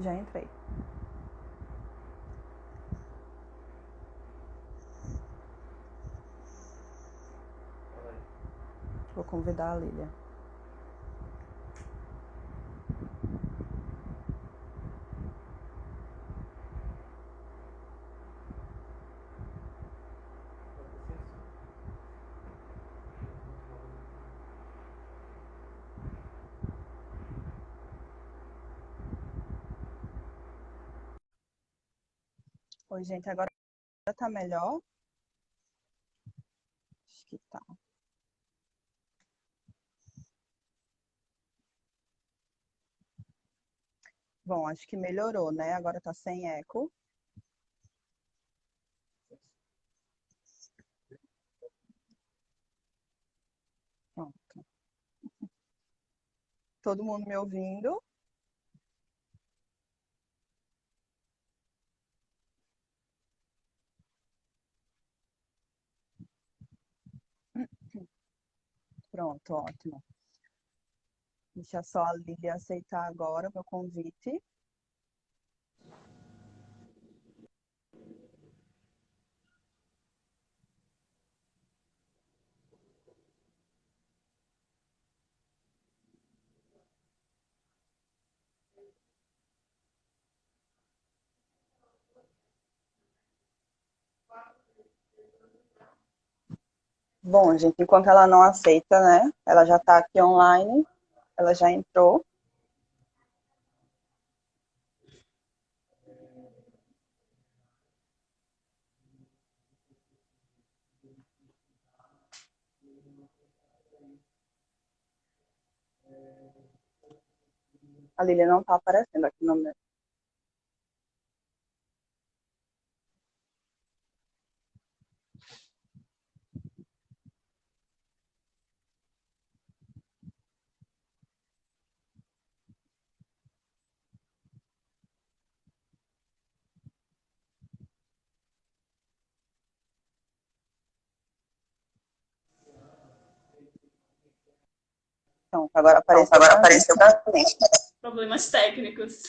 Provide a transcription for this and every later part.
Já entrei. Vou convidar a Lília. Oi, gente, agora tá melhor? Acho que tá. Bom, acho que melhorou, né? Agora tá sem eco. Pronto. Todo mundo me ouvindo? Pronto, ótimo. Deixa só a Lília aceitar agora o meu convite. Bom, gente, enquanto ela não aceita, né? Ela já tá aqui online, ela já entrou. A Lília não tá aparecendo aqui no meu. Então, agora apareceu Agora pra mim. apareceu pra mim. Problemas técnicos.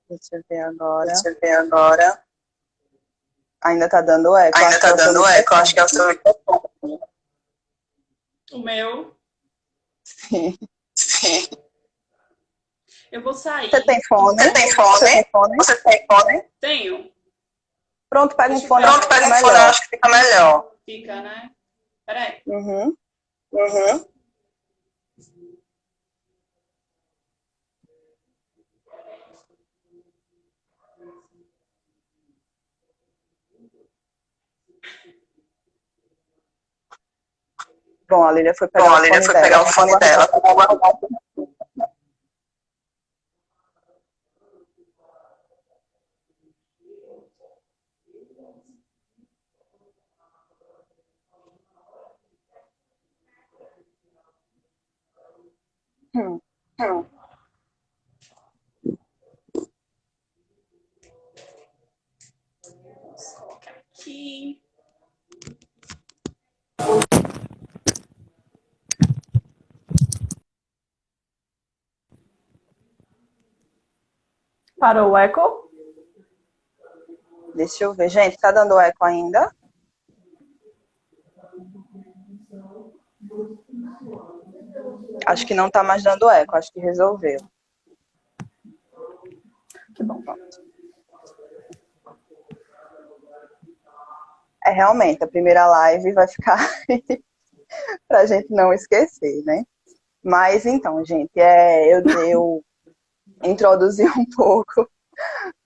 Deixa eu ver agora. Deixa eu ver agora. Ainda tá dando eco, Ainda acho que tá é o seu dando eco, acho que é o microfone. seu microfone. O meu? Sim. Sim. Eu vou Você sair. tem fone? Você tem Você tem fone? fone? Você tem fone? Tenho. Pronto, pega um Deixa eu fone, eu acho Pronto, que fica pega um fone, eu melhor. acho que fica melhor. Fica, né? Peraí. Uhum. Uhum. Bom, a Lília foi Bom, pegar a o Lília fone foi dela. pegar o Vamos fone aguardar. dela. Vamos aguardar. Hum. Hum. Vamos colocar aqui. Parou o eco? Deixa eu ver. Gente, tá dando eco ainda? Acho que não tá mais dando eco, acho que resolveu. Que bom, pronto. É realmente, a primeira live vai ficar pra gente não esquecer, né? Mas então, gente, eu introduzi um pouco,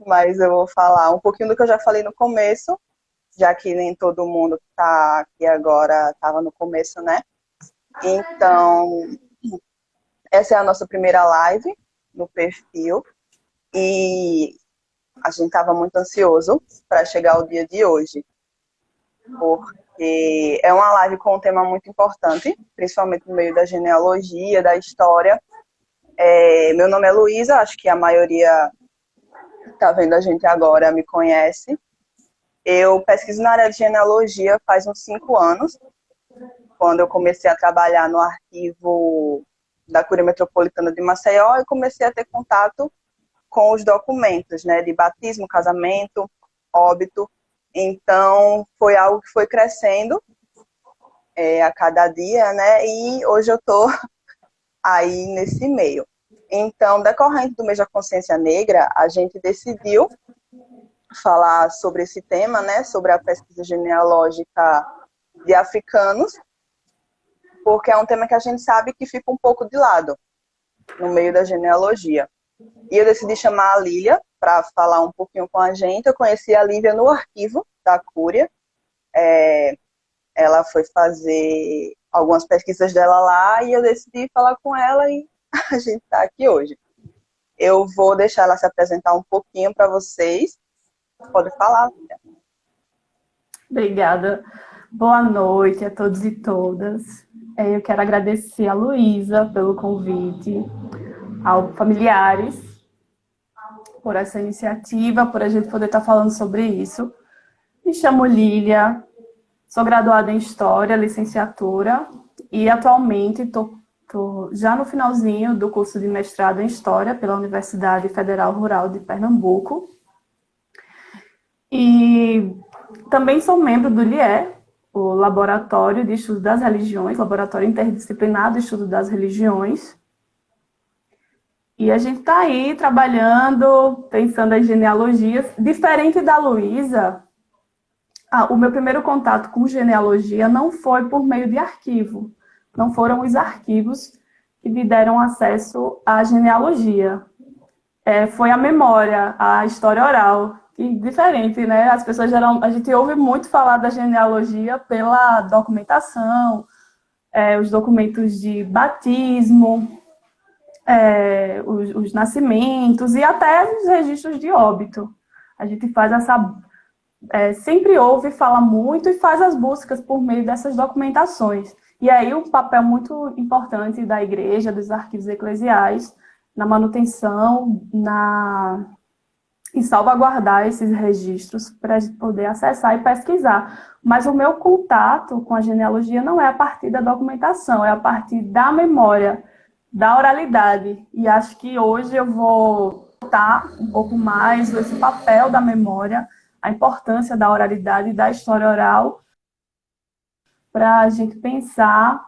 mas eu vou falar um pouquinho do que eu já falei no começo, já que nem todo mundo que tá aqui agora estava no começo, né? Então, essa é a nossa primeira live no perfil e a gente estava muito ansioso para chegar o dia de hoje, porque é uma live com um tema muito importante, principalmente no meio da genealogia, da história. Meu nome é Luísa, acho que a maioria que está vendo a gente agora me conhece. Eu pesquiso na área de genealogia faz uns 5 anos, quando eu comecei a trabalhar no arquivo da Cúria Metropolitana de Maceió e comecei a ter contato com os documentos, né, de batismo, casamento, óbito. Então, foi algo que foi crescendo a cada dia, né, e hoje eu estou aí nesse meio. Então, decorrente do mês da consciência negra, a gente decidiu falar sobre esse tema, né, sobre a pesquisa genealógica de africanos, porque é um tema que a gente sabe que fica um pouco de lado no meio da genealogia. E eu decidi chamar a Lília para falar um pouquinho com a gente. Eu conheci a Lívia no arquivo da Cúria. Ela foi fazer algumas pesquisas dela lá e eu decidi falar com ela e a gente está aqui hoje. Eu vou deixar ela se apresentar um pouquinho para vocês. Pode falar, Lívia. Obrigada. Boa noite a todos e todas. Eu quero agradecer a Luísa pelo convite, aos familiares, por essa iniciativa, por a gente poder estar falando sobre isso. Me chamo Lília, sou graduada em História, licenciatura, e atualmente estou já no finalzinho do curso de mestrado em História pela Universidade Federal Rural de Pernambuco. E também sou membro do LIE, o Laboratório de Estudo das Religiões, Laboratório Interdisciplinar de Estudo das Religiões. E a gente está aí trabalhando, pensando em genealogias. Diferente da Luísa, o meu primeiro contato com genealogia não foi por meio de arquivo. Não foram os arquivos que me deram acesso à genealogia. Foi a memória, a história oral. E diferente, né? As pessoas a gente ouve muito falar da genealogia pela documentação, os documentos de batismo, os nascimentos e até os registros de óbito. A gente faz sempre ouve, fala muito e faz as buscas por meio dessas documentações. E aí um papel muito importante da igreja, dos arquivos eclesiais, na manutenção, em salvaguardar esses registros para a gente poder acessar e pesquisar. Mas o meu contato com a genealogia não é a partir da documentação, é a partir da memória, da oralidade. E acho que hoje eu vou botar um pouco mais esse papel da memória, a importância da oralidade e da história oral para a gente pensar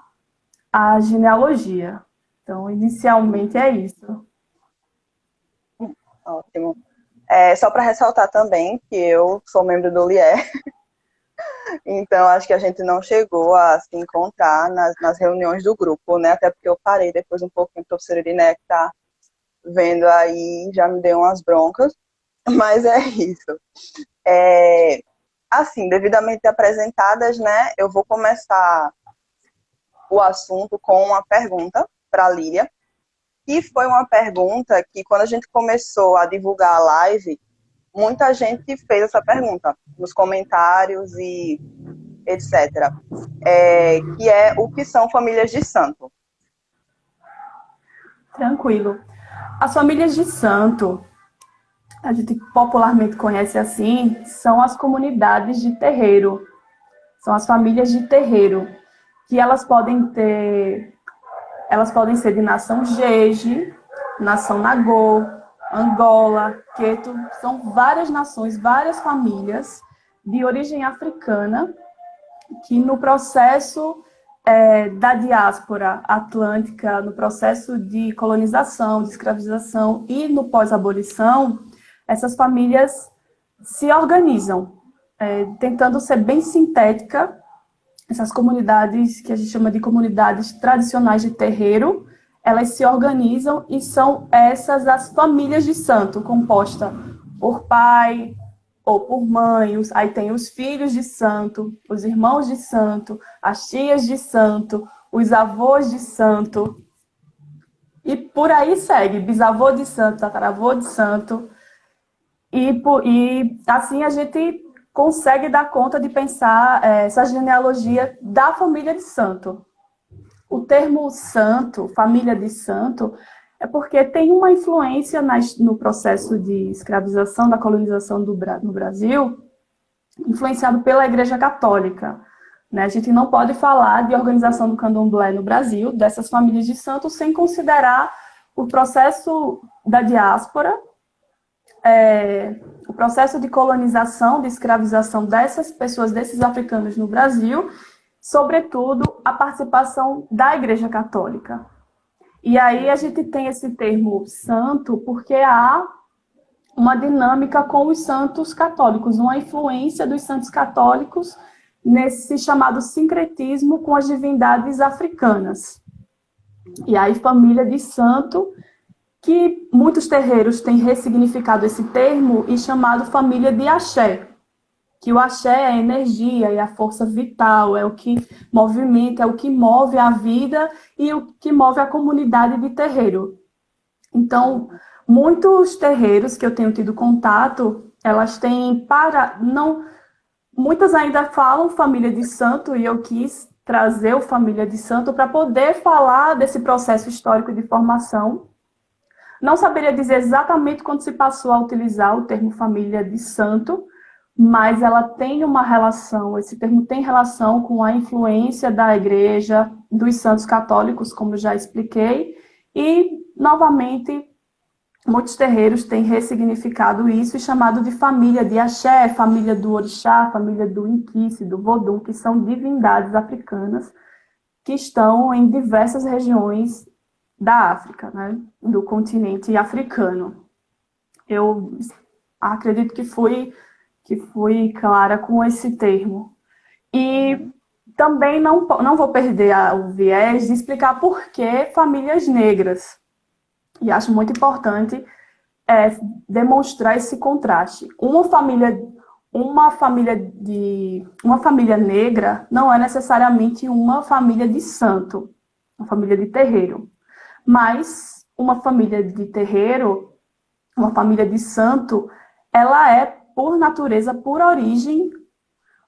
a genealogia. Então, inicialmente é isso. Ótimo. Só para ressaltar também que eu sou membro do LIE, então acho que a gente não chegou a se encontrar nas reuniões do grupo, né? Até porque eu parei depois um pouquinho, a professora Iriné, que está vendo aí, já me deu umas broncas, mas é isso. Assim, devidamente apresentadas, né? Eu vou começar o assunto com uma pergunta para a Lília. E foi uma pergunta que, quando a gente começou a divulgar a live, muita gente fez essa pergunta nos comentários e etc. Que é o que são famílias de santo? Tranquilo. As famílias de santo, a gente popularmente conhece assim, são as comunidades de terreiro. São as famílias de terreiro, que elas podem ser de nação Jeje, nação Nagô, Angola, Queto. São várias nações, várias famílias de origem africana que no processo da diáspora atlântica, no processo de colonização, de escravização e no pós-abolição, essas famílias se organizam, tentando ser bem sintética. Essas comunidades, que a gente chama de comunidades tradicionais de terreiro, elas se organizam e são essas as famílias de santo, composta por pai ou por mãe. Aí tem os filhos de santo, os irmãos de santo, as tias de santo, os avós de santo. E por aí segue, bisavô de santo, tataravô de santo. E assim a gente consegue dar conta de pensar essa genealogia da família de santo. O termo santo, família de santo, é porque tem uma influência no processo de escravização, da colonização no Brasil, influenciado pela Igreja Católica. né? A gente não pode falar de organização do candomblé no Brasil, dessas famílias de santos, sem considerar o processo da diáspora, o processo de colonização, de escravização dessas pessoas, desses africanos no Brasil, sobretudo a participação da Igreja Católica. E aí a gente tem esse termo santo porque há uma dinâmica com os santos católicos, uma influência dos santos católicos nesse chamado sincretismo com as divindades africanas. E aí família de santo, que muitos terreiros têm ressignificado esse termo e chamado família de axé, que o axé é a energia, é a força vital, é o que movimenta, é o que move a vida e o que move a comunidade de terreiro. Então, muitos terreiros que eu tenho tido contato, elas têm muitas ainda falam família de santo, e eu quis trazer o família de santo para poder falar desse processo histórico de formação. Não saberia dizer exatamente quando se passou a utilizar o termo família de santo, mas ela tem uma relação, esse termo tem relação com a influência da igreja, dos santos católicos, como já expliquei, e, novamente, muitos terreiros têm ressignificado isso e chamado de família de axé, família do orixá, família do inquice, do vodum, que são divindades africanas que estão em diversas regiões da África, né, do continente africano. Eu acredito que fui clara com esse termo. E também não vou perder o viés de explicar por que famílias negras. E acho muito importante demonstrar esse contraste. Uma família negra não é necessariamente uma família de santo, uma família de terreiro. Mas uma família de terreiro, uma família de santo, ela é, por natureza, por origem,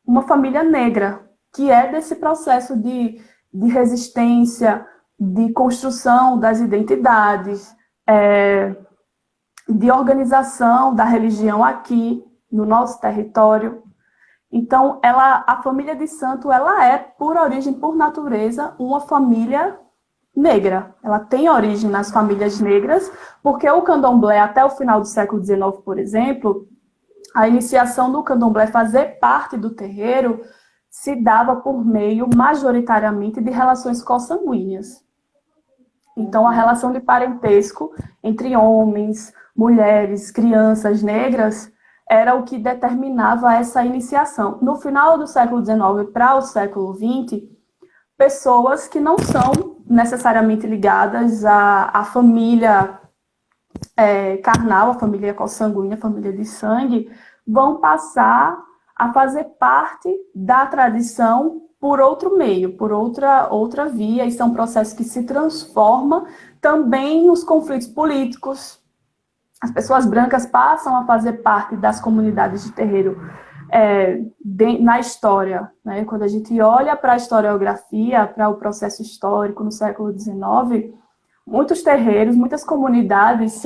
uma família negra, que é desse processo de resistência, de construção das identidades, de organização da religião aqui, no nosso território. Então, a família de santo, ela é, por origem, por natureza, uma família negra. Ela tem origem nas famílias negras, porque o candomblé, até o final do século XIX, por exemplo, a iniciação do candomblé, fazer parte do terreiro, se dava por meio, majoritariamente, de relações consanguíneas. Então, a relação de parentesco entre homens, mulheres, crianças negras, era o que determinava essa iniciação. No final do século XIX para o século XX, pessoas que não são necessariamente ligadas à família carnal, a família consanguínea, a família de sangue, vão passar a fazer parte da tradição por outro meio, por outra via, e são processos que se transformam também nos conflitos políticos. As pessoas brancas passam a fazer parte das comunidades de terreiro na história, né? Quando a gente olha para a historiografia, para o processo histórico no século XIX, muitos terreiros, muitas comunidades,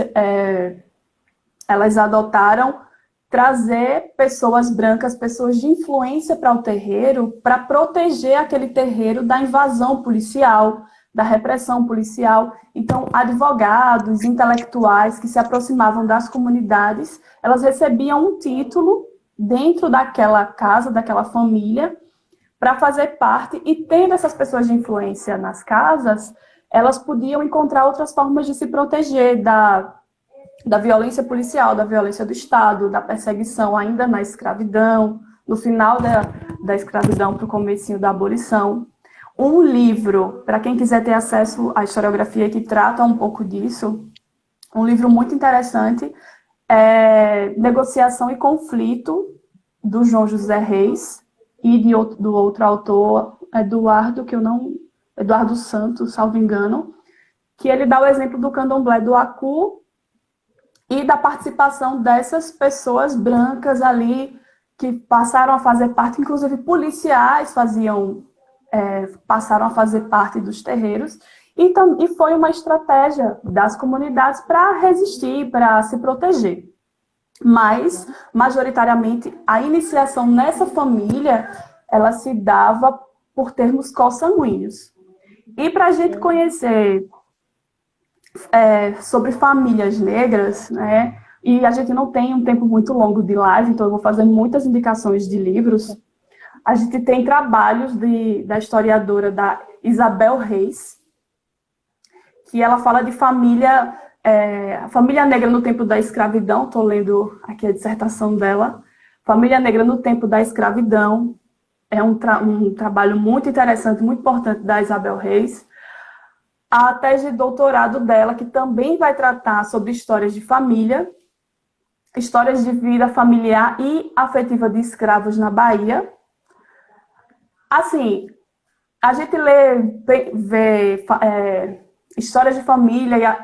elas adotaram trazer pessoas brancas, pessoas de influência para o terreiro, para proteger aquele terreiro da invasão policial, da repressão policial. Então, advogados, intelectuais que se aproximavam das comunidades, elas recebiam um título dentro daquela casa, daquela família, para fazer parte, e tendo essas pessoas de influência nas casas, elas podiam encontrar outras formas de se proteger da violência policial, da violência do Estado, da perseguição ainda na escravidão, no final da escravidão para o comecinho da abolição. Um livro, para quem quiser ter acesso à historiografia que trata um pouco disso, um livro muito interessante, Negociação e Conflito, do João José Reis, e do outro autor, Eduardo Santos, salvo engano, que ele dá o exemplo do candomblé do Aku e da participação dessas pessoas brancas ali, que passaram a fazer parte, inclusive policiais passaram a fazer parte dos terreiros, e foi uma estratégia das comunidades para resistir, para se proteger. Mas, majoritariamente, a iniciação nessa família, ela se dava por termos consanguíneos. E para a gente conhecer sobre famílias negras, né, e a gente não tem um tempo muito longo de live, então eu vou fazer muitas indicações de livros. A gente tem trabalhos da historiadora da Isabel Reis, que ela fala de família negra no tempo da escravidão. Estou lendo aqui a dissertação dela. Família negra no tempo da escravidão. É um trabalho muito interessante, muito importante da Isabel Reis. A tese de doutorado dela, que também vai tratar sobre histórias de família, histórias de vida familiar e afetiva de escravos na Bahia. Assim, a gente vê histórias de família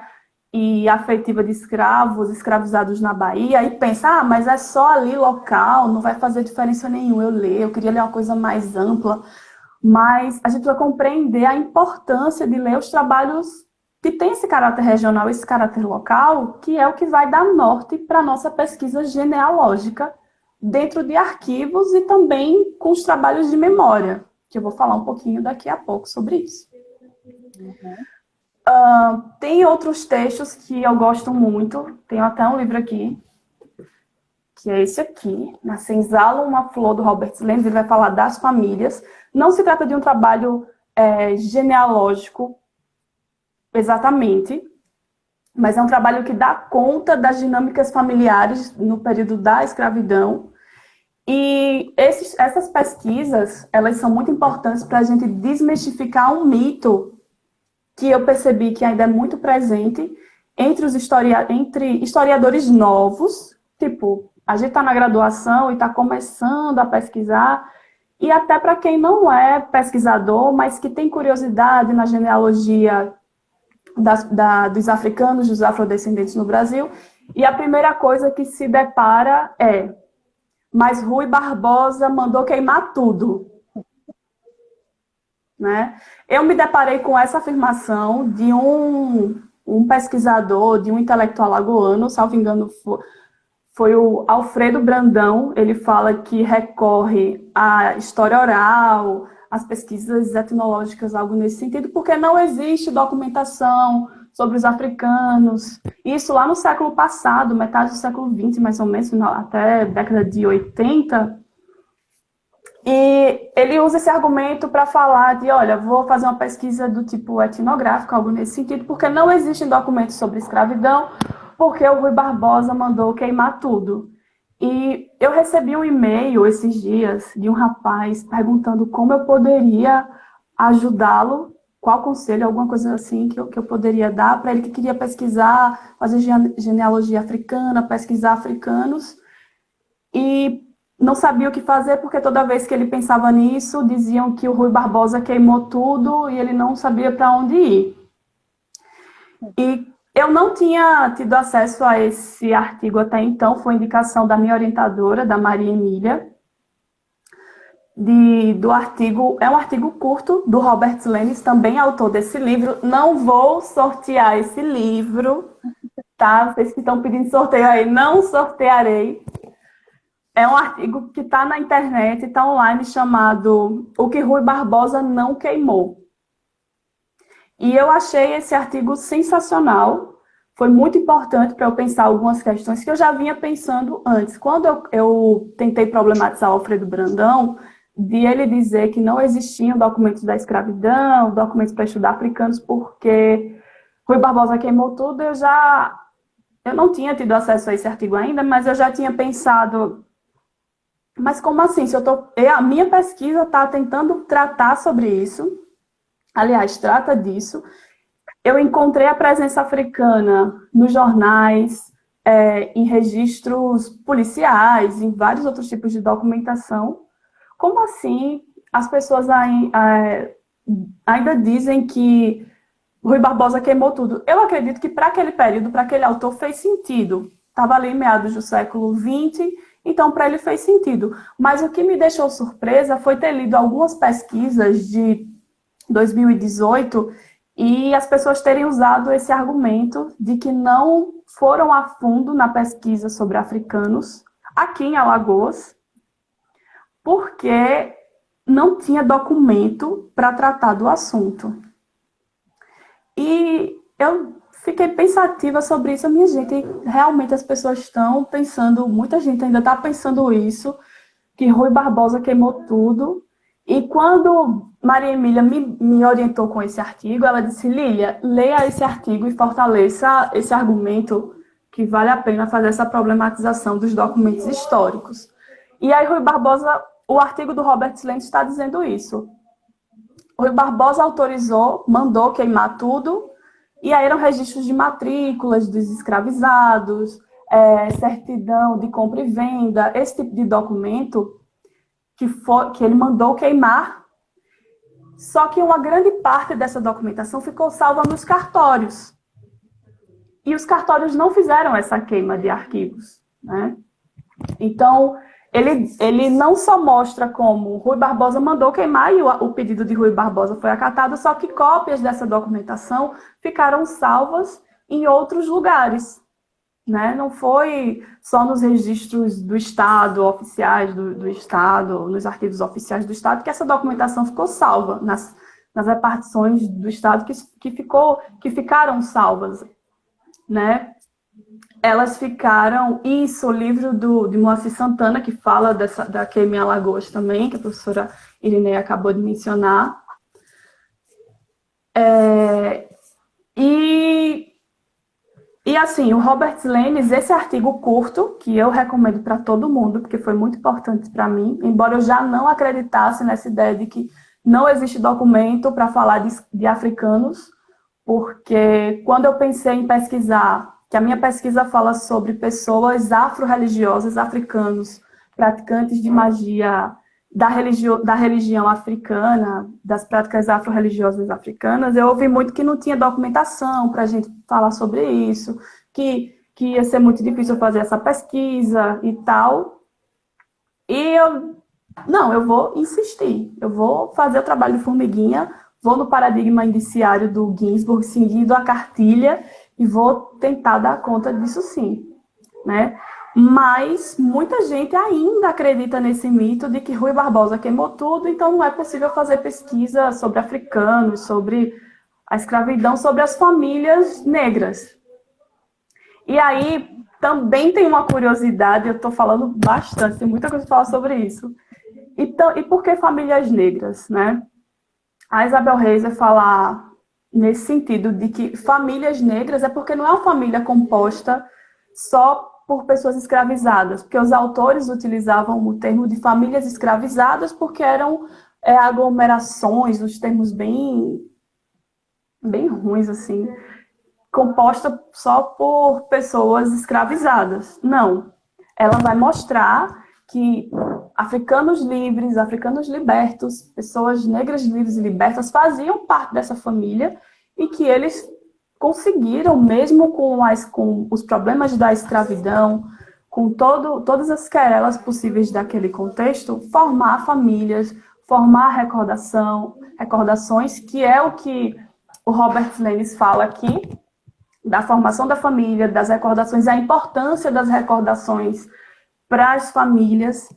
e afetiva de escravos, escravizados na Bahia, e pensa, mas é só ali local, não vai fazer diferença nenhuma eu queria ler uma coisa mais ampla, mas a gente vai compreender a importância de ler os trabalhos que têm esse caráter regional, esse caráter local, que é o que vai dar norte para a nossa pesquisa genealógica dentro de arquivos e também com os trabalhos de memória, que eu vou falar um pouquinho daqui a pouco sobre isso. Tem outros textos que eu gosto muito, tenho até um livro aqui, que é esse aqui, Na Senzala, uma Flor, do Robert Lenz, ele vai falar das famílias. Não se trata de um trabalho genealógico, exatamente, mas é um trabalho que dá conta das dinâmicas familiares no período da escravidão. E essas pesquisas, elas são muito importantes para a gente desmistificar um mito que eu percebi que ainda é muito presente entre historiadores novos, tipo, a gente está na graduação e está começando a pesquisar, e até para quem não é pesquisador, mas que tem curiosidade na genealogia dos africanos, dos afrodescendentes no Brasil, e a primeira coisa que se depara mas Rui Barbosa mandou queimar tudo. Né? Eu me deparei com essa afirmação de um pesquisador, de um intelectual alagoano, salvo engano, foi o Alfredo Brandão. Ele fala que recorre à história oral, às pesquisas etnológicas, algo nesse sentido, porque não existe documentação sobre os africanos. Isso lá no século passado, metade do século XX, mais ou menos, até década de 80. E ele usa esse argumento para falar de, olha, vou fazer uma pesquisa do tipo etnográfico, algo nesse sentido, porque não existem documentos sobre escravidão, porque o Rui Barbosa mandou queimar tudo. E eu recebi um e-mail esses dias de um rapaz perguntando como eu poderia ajudá-lo, qual conselho, alguma coisa assim que eu poderia dar para ele que queria pesquisar, fazer genealogia africana, pesquisar africanos, e não sabia o que fazer, porque toda vez que ele pensava nisso, diziam que o Rui Barbosa queimou tudo e ele não sabia para onde ir. E eu não tinha tido acesso a esse artigo até então, foi indicação da minha orientadora, da Maria Emília, do artigo, é um artigo curto, do Robert Lenz, também autor desse livro. Não vou sortear esse livro, tá? Vocês que estão pedindo sorteio aí, não sortearei. É um artigo que está na internet, está online, chamado O que Rui Barbosa não queimou. E eu achei esse artigo sensacional. Foi muito importante para eu pensar algumas questões que eu já vinha pensando antes. Quando eu tentei problematizar o Alfredo Brandão, de ele dizer que não existiam documentos da escravidão, documentos para estudar africanos, porque Rui Barbosa queimou tudo, eu não tinha tido acesso a esse artigo ainda, mas eu já tinha pensado, mas como assim? A minha pesquisa está tentando tratar sobre isso, aliás, trata disso. Eu encontrei a presença africana nos jornais, em registros policiais, em vários outros tipos de documentação. Como assim as pessoas ainda dizem que Rui Barbosa queimou tudo? Eu acredito que para aquele período, para aquele autor, fez sentido. Estava ali em meados do século XX, então para ele fez sentido. Mas o que me deixou surpresa foi ter lido algumas pesquisas de 2018 e as pessoas terem usado esse argumento de que não foram a fundo na pesquisa sobre africanos aqui em Alagoas, porque não tinha documento para tratar do assunto. E eu fiquei pensativa sobre isso. Minha gente, realmente as pessoas estão pensando, muita gente ainda está pensando isso, que Rui Barbosa queimou tudo. E quando Maria Emília me orientou com esse artigo, ela disse: Lília, leia esse artigo e fortaleça esse argumento que vale a pena fazer essa problematização dos documentos históricos. E aí Rui Barbosa, o artigo do Robert Lenz está dizendo isso. Rui Barbosa autorizou, mandou queimar tudo, e aí eram registros de matrículas dos escravizados, certidão de compra e venda, esse tipo de documento que ele mandou queimar. Só que uma grande parte dessa documentação ficou salva nos cartórios. E os cartórios não fizeram essa queima de arquivos, né? Então, ele não só mostra como Rui Barbosa mandou queimar e o pedido de Rui Barbosa foi acatado, só que cópias dessa documentação ficaram salvas em outros lugares, né? Não foi só nos registros do Estado, oficiais do Estado, nos arquivos oficiais do Estado, que essa documentação ficou salva, nas repartições do Estado que ficaram salvas, né? Elas ficaram... Isso, o livro de Moacir Santana, que fala da queima em Alagoas também, que a professora Irineia acabou de mencionar. E assim, o Robert Lenz, esse artigo curto, que eu recomendo para todo mundo, porque foi muito importante para mim, embora eu já não acreditasse nessa ideia de que não existe documento para falar de africanos, porque quando eu pensei em pesquisar, que a minha pesquisa fala sobre pessoas afro-religiosas, africanos, praticantes de magia da religião africana, das práticas afro-religiosas africanas, eu ouvi muito que não tinha documentação para a gente falar sobre isso, que ia ser muito difícil fazer essa pesquisa e tal. E eu vou insistir, eu vou fazer o trabalho de formiguinha, vou no paradigma indiciário do Ginsburg, seguindo a cartilha, e vou tentar dar conta disso sim, né? Mas muita gente ainda acredita nesse mito de que Rui Barbosa queimou tudo, então não é possível fazer pesquisa sobre africanos, sobre a escravidão, sobre as famílias negras. E aí também tem uma curiosidade, eu estou falando bastante, tem muita coisa para falar sobre isso. Então, e por que famílias negras, né? A Isabel Reis vai falar nesse sentido de que famílias negras é porque não é uma família composta só por pessoas escravizadas, porque os autores utilizavam o termo de famílias escravizadas porque eram aglomerações, os termos bem ruins, assim, composta só por pessoas escravizadas. Não. Ela vai mostrar que africanos livres, africanos libertos, pessoas negras livres e libertas faziam parte dessa família e que eles conseguiram, mesmo com os problemas da escravidão, com todas as querelas possíveis daquele contexto, formar famílias, formar recordações, que é o que o Robert Lenz fala aqui, da formação da família, das recordações, a importância das recordações para as famílias.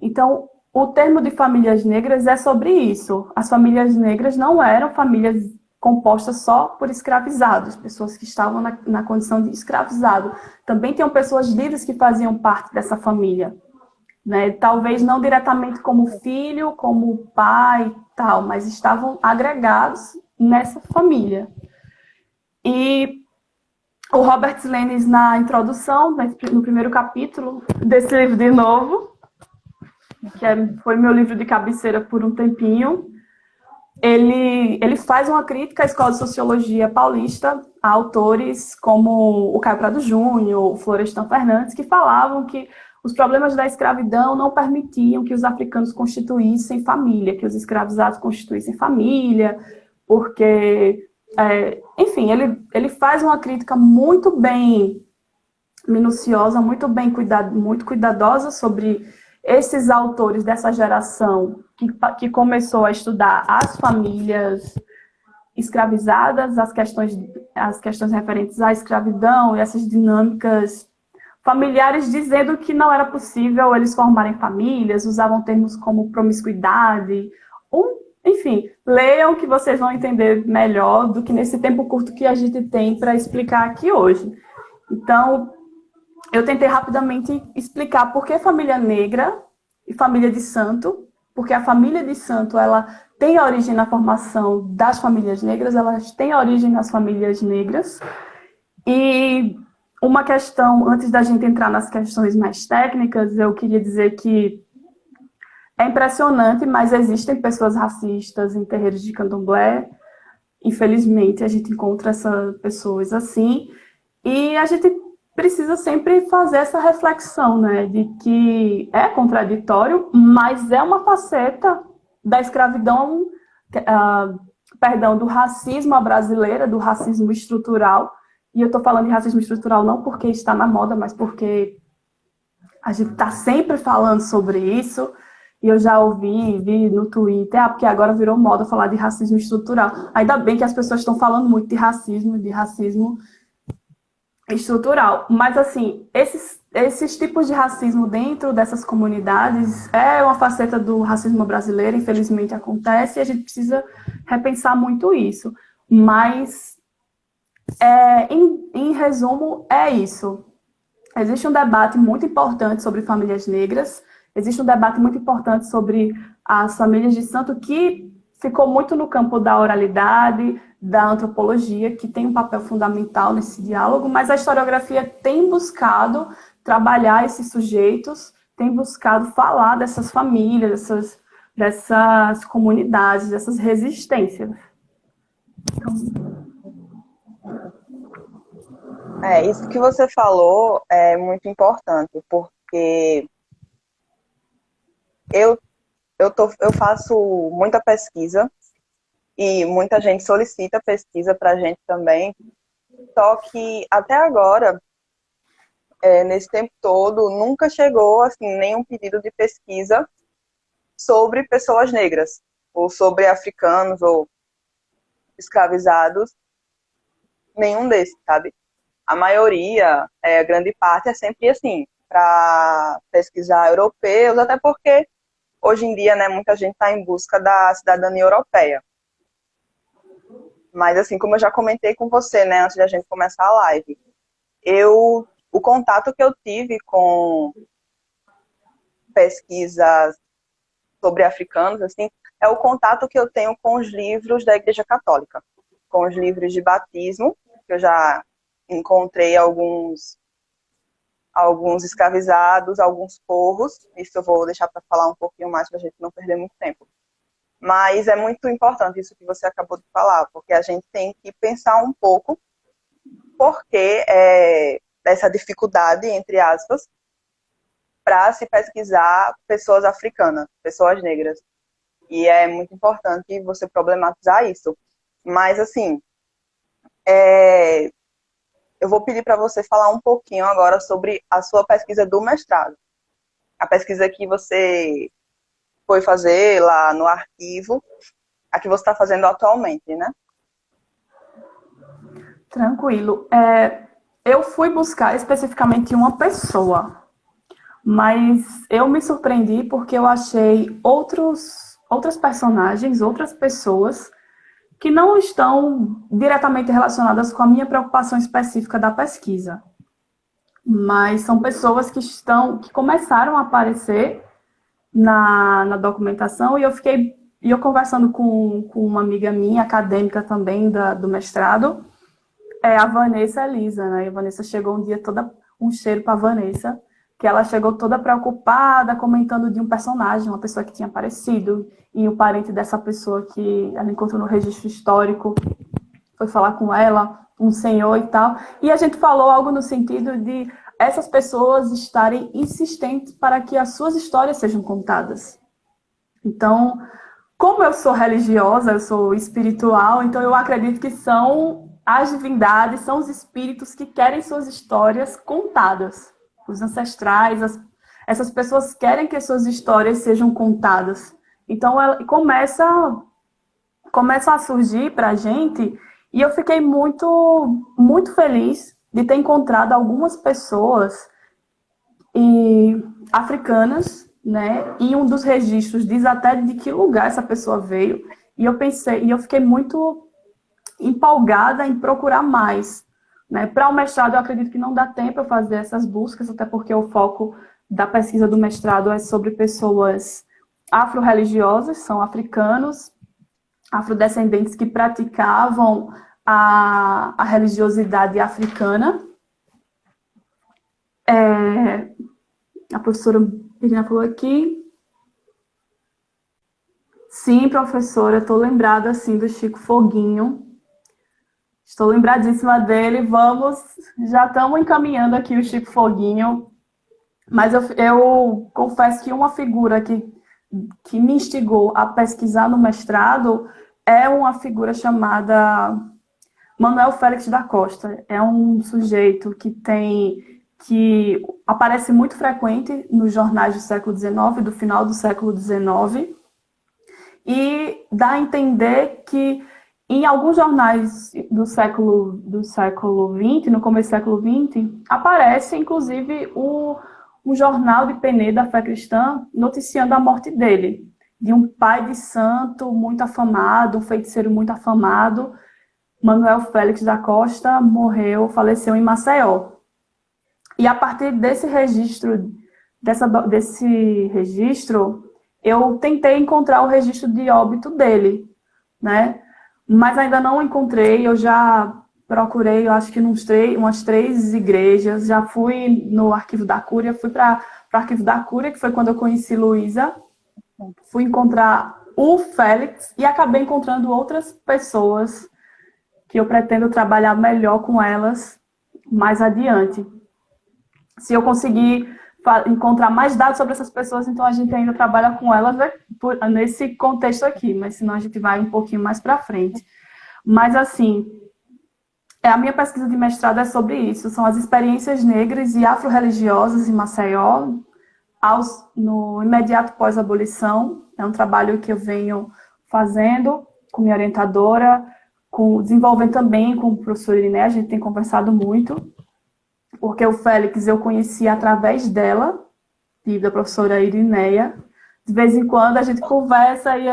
Então, o termo de famílias negras é sobre isso. As famílias negras não eram famílias compostas só por escravizados, pessoas que estavam na condição de escravizado. Também tinham pessoas livres que faziam parte dessa família, né? Talvez não diretamente como filho, como pai e tal, mas estavam agregados nessa família. E o Robert Lenz, na introdução, no primeiro capítulo desse livro de novo, que foi meu livro de cabeceira por um tempinho, ele faz uma crítica à escola de sociologia paulista, a autores como o Caio Prado Júnior, o Florestan Fernandes, que falavam que os problemas da escravidão não permitiam que os africanos constituíssem família, que os escravizados constituíssem família, porque, enfim, ele faz uma crítica muito bem minuciosa, muito cuidadosa sobre esses autores dessa geração que começou a estudar as famílias escravizadas, as questões referentes à escravidão e essas dinâmicas familiares dizendo que não era possível eles formarem famílias, usavam termos como promiscuidade, enfim, leiam que vocês vão entender melhor do que nesse tempo curto que a gente tem para explicar aqui hoje. Então, eu tentei rapidamente explicar por que família negra e família de santo, porque a família de santo, ela tem origem na formação das famílias negras, elas têm origem nas famílias negras. E uma questão, antes da gente entrar nas questões mais técnicas, eu queria dizer que é impressionante, mas existem pessoas racistas em terreiros de candomblé. Infelizmente, a gente encontra essas pessoas assim. E a gente precisa sempre fazer essa reflexão, né? De que é contraditório, mas é uma faceta da escravidão, do racismo à brasileira, do racismo estrutural. E eu estou falando de racismo estrutural não porque está na moda, mas porque a gente está sempre falando sobre isso. E eu já vi no Twitter, porque agora virou moda falar de racismo estrutural. Ainda bem que as pessoas estão falando muito de racismo estrutural. Mas, assim, esses tipos de racismo dentro dessas comunidades é uma faceta do racismo brasileiro, infelizmente acontece, e a gente precisa repensar muito isso. Mas, em resumo, é isso. Existe um debate muito importante sobre famílias negras. Existe um debate muito importante sobre as famílias de santo que ficou muito no campo da oralidade, da antropologia, que tem um papel fundamental nesse diálogo, mas a historiografia tem buscado trabalhar esses sujeitos, tem buscado falar dessas famílias, dessas comunidades, dessas resistências. Isso que você falou é muito importante, porque eu faço muita pesquisa e muita gente solicita pesquisa para a gente também, só que até agora, nesse tempo todo, nunca chegou assim, nenhum pedido de pesquisa sobre pessoas negras, ou sobre africanos, ou escravizados, nenhum desses, sabe? A maioria, a grande parte é sempre assim, para pesquisar europeus, até porque hoje em dia, né, muita gente está em busca da cidadania europeia. Mas, assim, como eu já comentei com você, né, antes da gente começar a live, o contato que eu tive com pesquisas sobre africanos, assim, é o contato que eu tenho com os livros da Igreja Católica, com os livros de batismo, que eu já encontrei alguns escravizados, alguns porros. Isso eu vou deixar para falar um pouquinho mais para a gente não perder muito tempo. Mas é muito importante isso que você acabou de falar, porque a gente tem que pensar um pouco porque essa dificuldade, entre aspas, para se pesquisar pessoas africanas, pessoas negras. E é muito importante você problematizar isso. Mas, assim, eu vou pedir para você falar um pouquinho agora sobre a sua pesquisa do mestrado. A pesquisa que você foi fazer lá no arquivo, a que você está fazendo atualmente, né? Tranquilo. Eu fui buscar especificamente uma pessoa, mas eu me surpreendi porque eu achei outras personagens, outras pessoas que não estão diretamente relacionadas com a minha preocupação específica da pesquisa. Mas são pessoas que começaram a aparecer na documentação, e eu conversando com uma amiga minha, acadêmica também do mestrado, a Vanessa Elisa, né? E a Vanessa chegou um dia um cheiro para a Vanessa, que ela chegou toda preocupada, comentando de um personagem, uma pessoa que tinha aparecido, e o parente dessa pessoa que ela encontrou no registro histórico foi falar com ela, um senhor e tal, e a gente falou algo no sentido de essas pessoas estarem insistentes para que as suas histórias sejam contadas. Então, como eu sou religiosa, eu sou espiritual, então eu acredito que são as divindades, são os espíritos que querem suas histórias contadas. Os ancestrais, essas pessoas querem que suas histórias sejam contadas. Então, começa a surgir para a gente, e eu fiquei muito, muito feliz de ter encontrado algumas pessoas e africanas, né? E um dos registros diz até de que lugar essa pessoa veio. E eu fiquei muito empolgada em procurar mais, né? Para o mestrado, eu acredito que não dá tempo para fazer essas buscas, até porque o foco da pesquisa do mestrado é sobre pessoas afro-religiosas, são africanos, afrodescendentes que praticavam a religiosidade africana. A professora Irina falou aqui. Sim, professora, estou lembrada, assim, do Chico Foguinho. Estou lembradíssima dele. Já estamos encaminhando aqui o Chico Foguinho. Mas eu confesso que uma figura que me instigou a pesquisar no mestrado é uma figura chamada Manuel Félix da Costa. É um sujeito que aparece muito frequente nos jornais do século XIX, do final do século XIX, e dá a entender que em alguns jornais do século XX, no começo do século XX, aparece, inclusive, um jornal de Penê da Fé Cristã noticiando a morte dele, de um pai de santo muito afamado, um feiticeiro muito afamado. Manuel Félix da Costa faleceu em Maceió. E a partir desse registro, eu tentei encontrar o registro de óbito dele, né? Mas ainda não encontrei. Eu já procurei, eu acho que umas 3 igrejas. Já fui no Arquivo da Cúria, fui para o Arquivo da Cúria, que foi quando eu conheci Luísa. Fui encontrar o Félix e acabei encontrando outras pessoas que eu pretendo trabalhar melhor com elas mais adiante. Se eu conseguir encontrar mais dados sobre essas pessoas, então a gente ainda trabalha com elas nesse contexto aqui, mas senão a gente vai um pouquinho mais para frente. Mas, assim, a minha pesquisa de mestrado é sobre isso, são as experiências negras e afro-religiosas em Maceió, no imediato pós-abolição. É um trabalho que eu venho fazendo com minha orientadora, desenvolvendo também com o professor Iriné, a gente tem conversado muito, porque o Félix eu conheci através dela, e da professora Irineia. De vez em quando a gente conversa e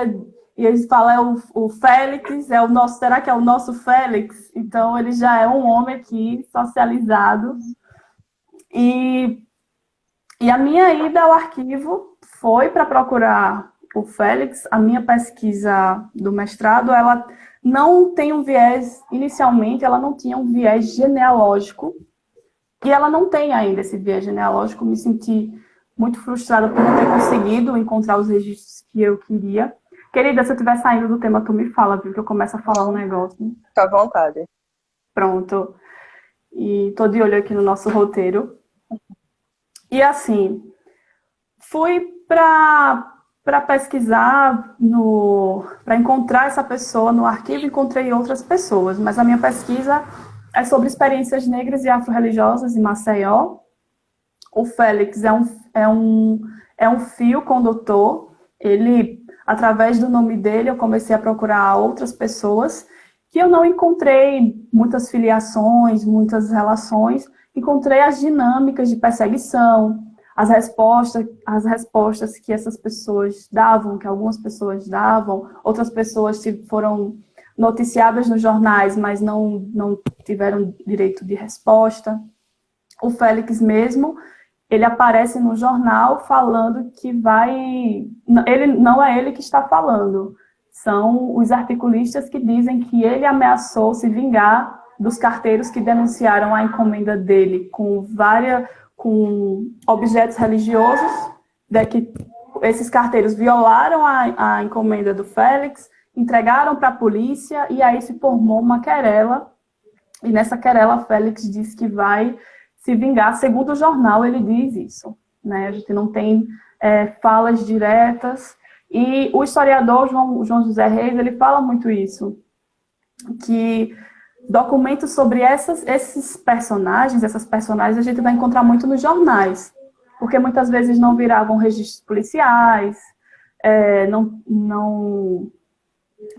eles falam, o Félix será que é o nosso Félix? Então ele já é um homem aqui, socializado. E a minha ida ao arquivo foi para procurar o Félix. A minha pesquisa do mestrado, ela não tem inicialmente ela não tinha um viés genealógico, e ela não tem ainda esse viés genealógico. Me senti muito frustrada por não ter conseguido encontrar os registros que eu queria. Querida, se eu estiver saindo do tema, tu me fala, viu? Que eu começo a falar um negócio. Fica à vontade. Pronto. E tô de olho aqui no nosso roteiro. E assim, fui para pesquisar, para encontrar essa pessoa no arquivo, encontrei outras pessoas, mas a minha pesquisa é sobre experiências negras e afro-religiosas em Maceió. O Félix é um fio condutor. Ele, através do nome dele, eu comecei a procurar outras pessoas que eu não encontrei muitas filiações, muitas relações. Encontrei as dinâmicas de perseguição, as respostas que essas pessoas davam, que algumas pessoas davam, outras pessoas foram noticiadas nos jornais, mas não tiveram direito de resposta. O Félix mesmo, ele aparece no jornal falando que não é ele que está falando, são os articulistas que dizem que ele ameaçou se vingar dos carteiros que denunciaram a encomenda dele com objetos religiosos, que esses carteiros violaram a encomenda do Félix, entregaram para a polícia, e aí se formou uma querela, e nessa querela Félix diz que vai se vingar. Segundo o jornal, ele diz isso, né? A gente não tem falas diretas, e o historiador João José Reis, ele fala muito isso, que documentos sobre esses personagens, essas personagens, a gente vai encontrar muito nos jornais, porque muitas vezes não viravam registros policiais, não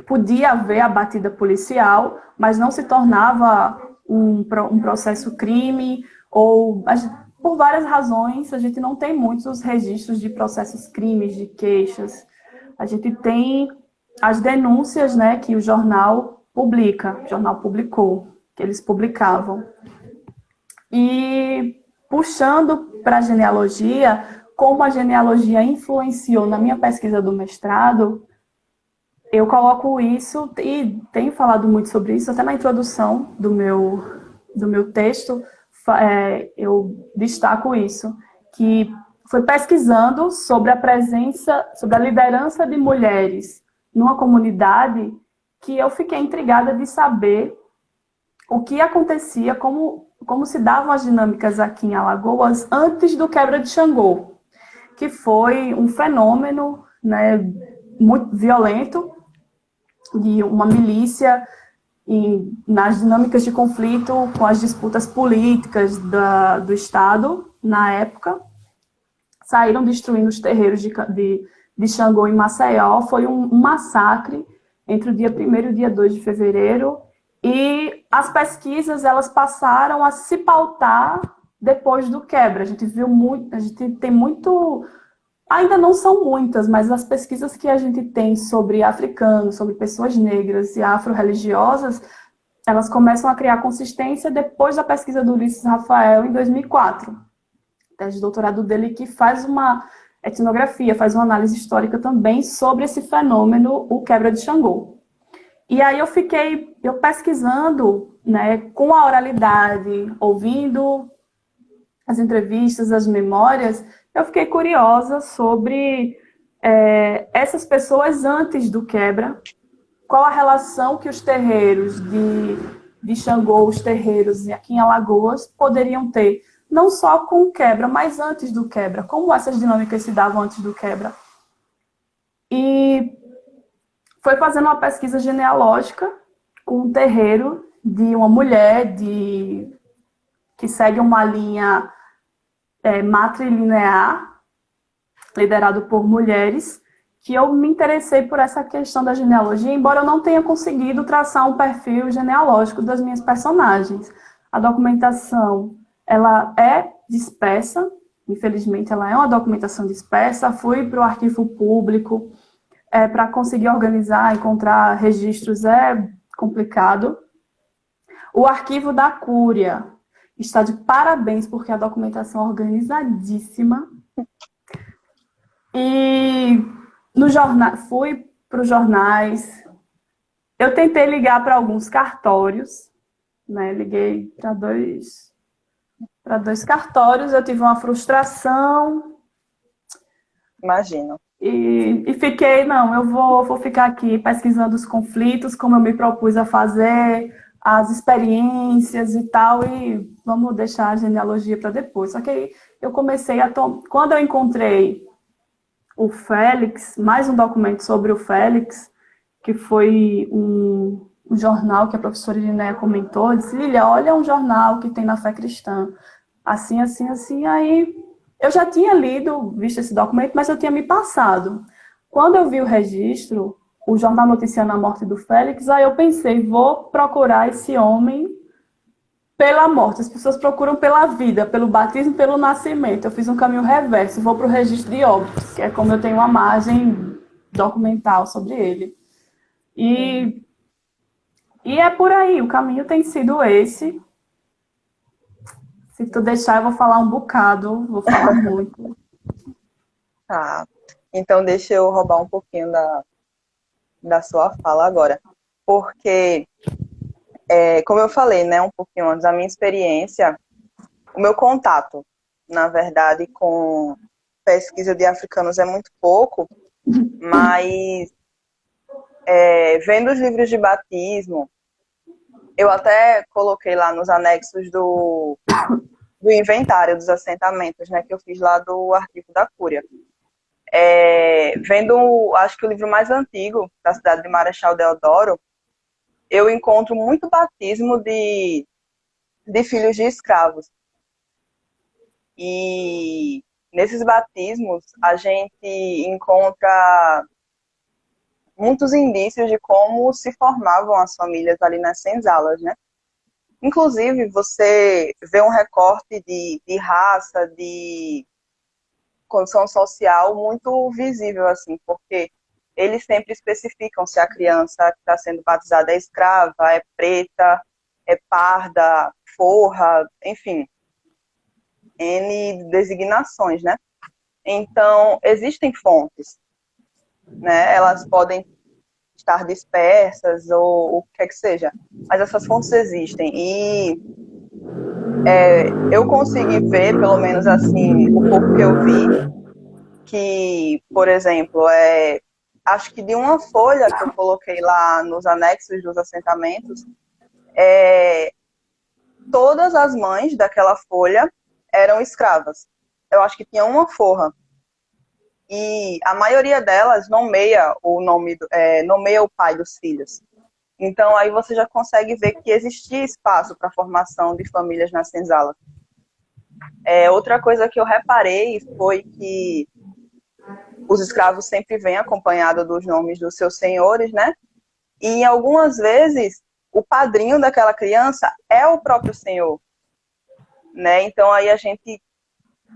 podia haver a batida policial, mas não se tornava um processo crime, ou por várias razões, a gente não tem muitos registros de processos crimes, de queixas. A gente tem as denúncias, né, que o jornal publicou, que eles publicavam. E puxando para a genealogia, como a genealogia influenciou na minha pesquisa do mestrado, eu coloco isso, e tenho falado muito sobre isso, até na introdução do meu texto, eu destaco isso, que foi pesquisando sobre a presença, sobre a liderança de mulheres numa comunidade, que eu fiquei intrigada de saber o que acontecia, como se davam as dinâmicas aqui em Alagoas antes do Quebra de Xangô, que foi um fenômeno, né, muito violento, de uma milícia nas dinâmicas de conflito com as disputas políticas do Estado, na época. Saíram destruindo os terreiros de Xangô em Maceió. Foi um massacre entre o dia 1º e o dia 2 de fevereiro. E as pesquisas, elas passaram a se pautar depois do quebra. A gente viu muito, a gente tem muito... Ainda não são muitas, mas as pesquisas que a gente tem sobre africanos, sobre pessoas negras e afro-religiosas, elas começam a criar consistência depois da pesquisa do Ulisses Rafael, em 2004. Tese de doutorado dele, que faz uma etnografia, faz uma análise histórica também sobre esse fenômeno, o Quebra de Xangô. E aí eu pesquisando, né, com a oralidade, ouvindo as entrevistas, as memórias, eu fiquei curiosa sobre essas pessoas antes do quebra, qual a relação que os terreiros de Xangô, os terreiros aqui em Alagoas, poderiam ter, não só com o quebra, mas antes do quebra, como essas dinâmicas se davam antes do quebra. E foi fazendo uma pesquisa genealógica com um terreiro de uma mulher que segue uma linha matrilinear, liderado por mulheres, que eu me interessei por essa questão da genealogia, embora eu não tenha conseguido traçar um perfil genealógico das minhas personagens. A documentação, ela é dispersa, infelizmente ela é uma documentação dispersa. Fui para o arquivo público, para conseguir organizar, encontrar registros é complicado. O arquivo da Cúria está de parabéns, porque a documentação é organizadíssima. E no jornal, fui para os jornais. Eu tentei ligar para alguns cartórios, né? Liguei para dois cartórios. Eu tive uma frustração. Imagino. E fiquei, não, eu vou ficar aqui pesquisando os conflitos, como eu me propus a fazer, as experiências e tal, e vamos deixar a genealogia para depois. Só que aí eu comecei quando eu encontrei o Félix, mais um documento sobre o Félix, que foi um jornal que a professora Irineia comentou, disse, Lilia, olha um jornal que tem na Fé Cristã, assim, assim, assim, aí eu já tinha visto esse documento, mas eu tinha me passado. Quando eu vi o registro, o jornal noticiando a morte do Félix, aí eu pensei, vou procurar esse homem pela morte. As pessoas procuram pela vida, pelo batismo, pelo nascimento. Eu fiz um caminho reverso, vou para o registro de óbitos, que é como eu tenho uma margem documental sobre ele. E é por aí, o caminho tem sido esse. Se tu deixar, eu vou falar um bocado, vou falar muito. Tá. Então, deixa eu roubar um pouquinho da sua fala agora. Porque, como eu falei, né, um pouquinho antes, a minha experiência, o meu contato, na verdade, com pesquisa de africanos é muito pouco, mas vendo os livros de batismo, eu até coloquei lá nos anexos do inventário dos assentamentos, né, que eu fiz lá do arquivo da Cúria. Vendo, acho que o livro mais antigo da cidade de Marechal Deodoro, eu encontro muito batismo de filhos de escravos. E nesses batismos a gente encontra muitos indícios de como se formavam as famílias ali nas senzalas, né? Inclusive, você vê um recorte de raça, de condição social muito visível, assim, porque eles sempre especificam se a criança que está sendo batizada é escrava, é preta, é parda, forra, enfim, N designações, né? Então, existem fontes, né? Elas podem estar dispersas ou o que quer que seja, mas essas fontes existem. E eu consegui ver, pelo menos assim, o pouco que eu vi, que, por exemplo, acho que de uma folha que eu coloquei lá nos anexos dos assentamentos, todas as mães daquela folha eram escravas. Eu acho que tinha uma forra. E a maioria delas nomeia nomeia o pai dos filhos. Então, aí você já consegue ver que existia espaço para a formação de famílias na senzala. Outra coisa que eu reparei foi que os escravos sempre vêm acompanhados dos nomes dos seus senhores, né? E algumas vezes o padrinho daquela criança é o próprio senhor, né? Então aí a gente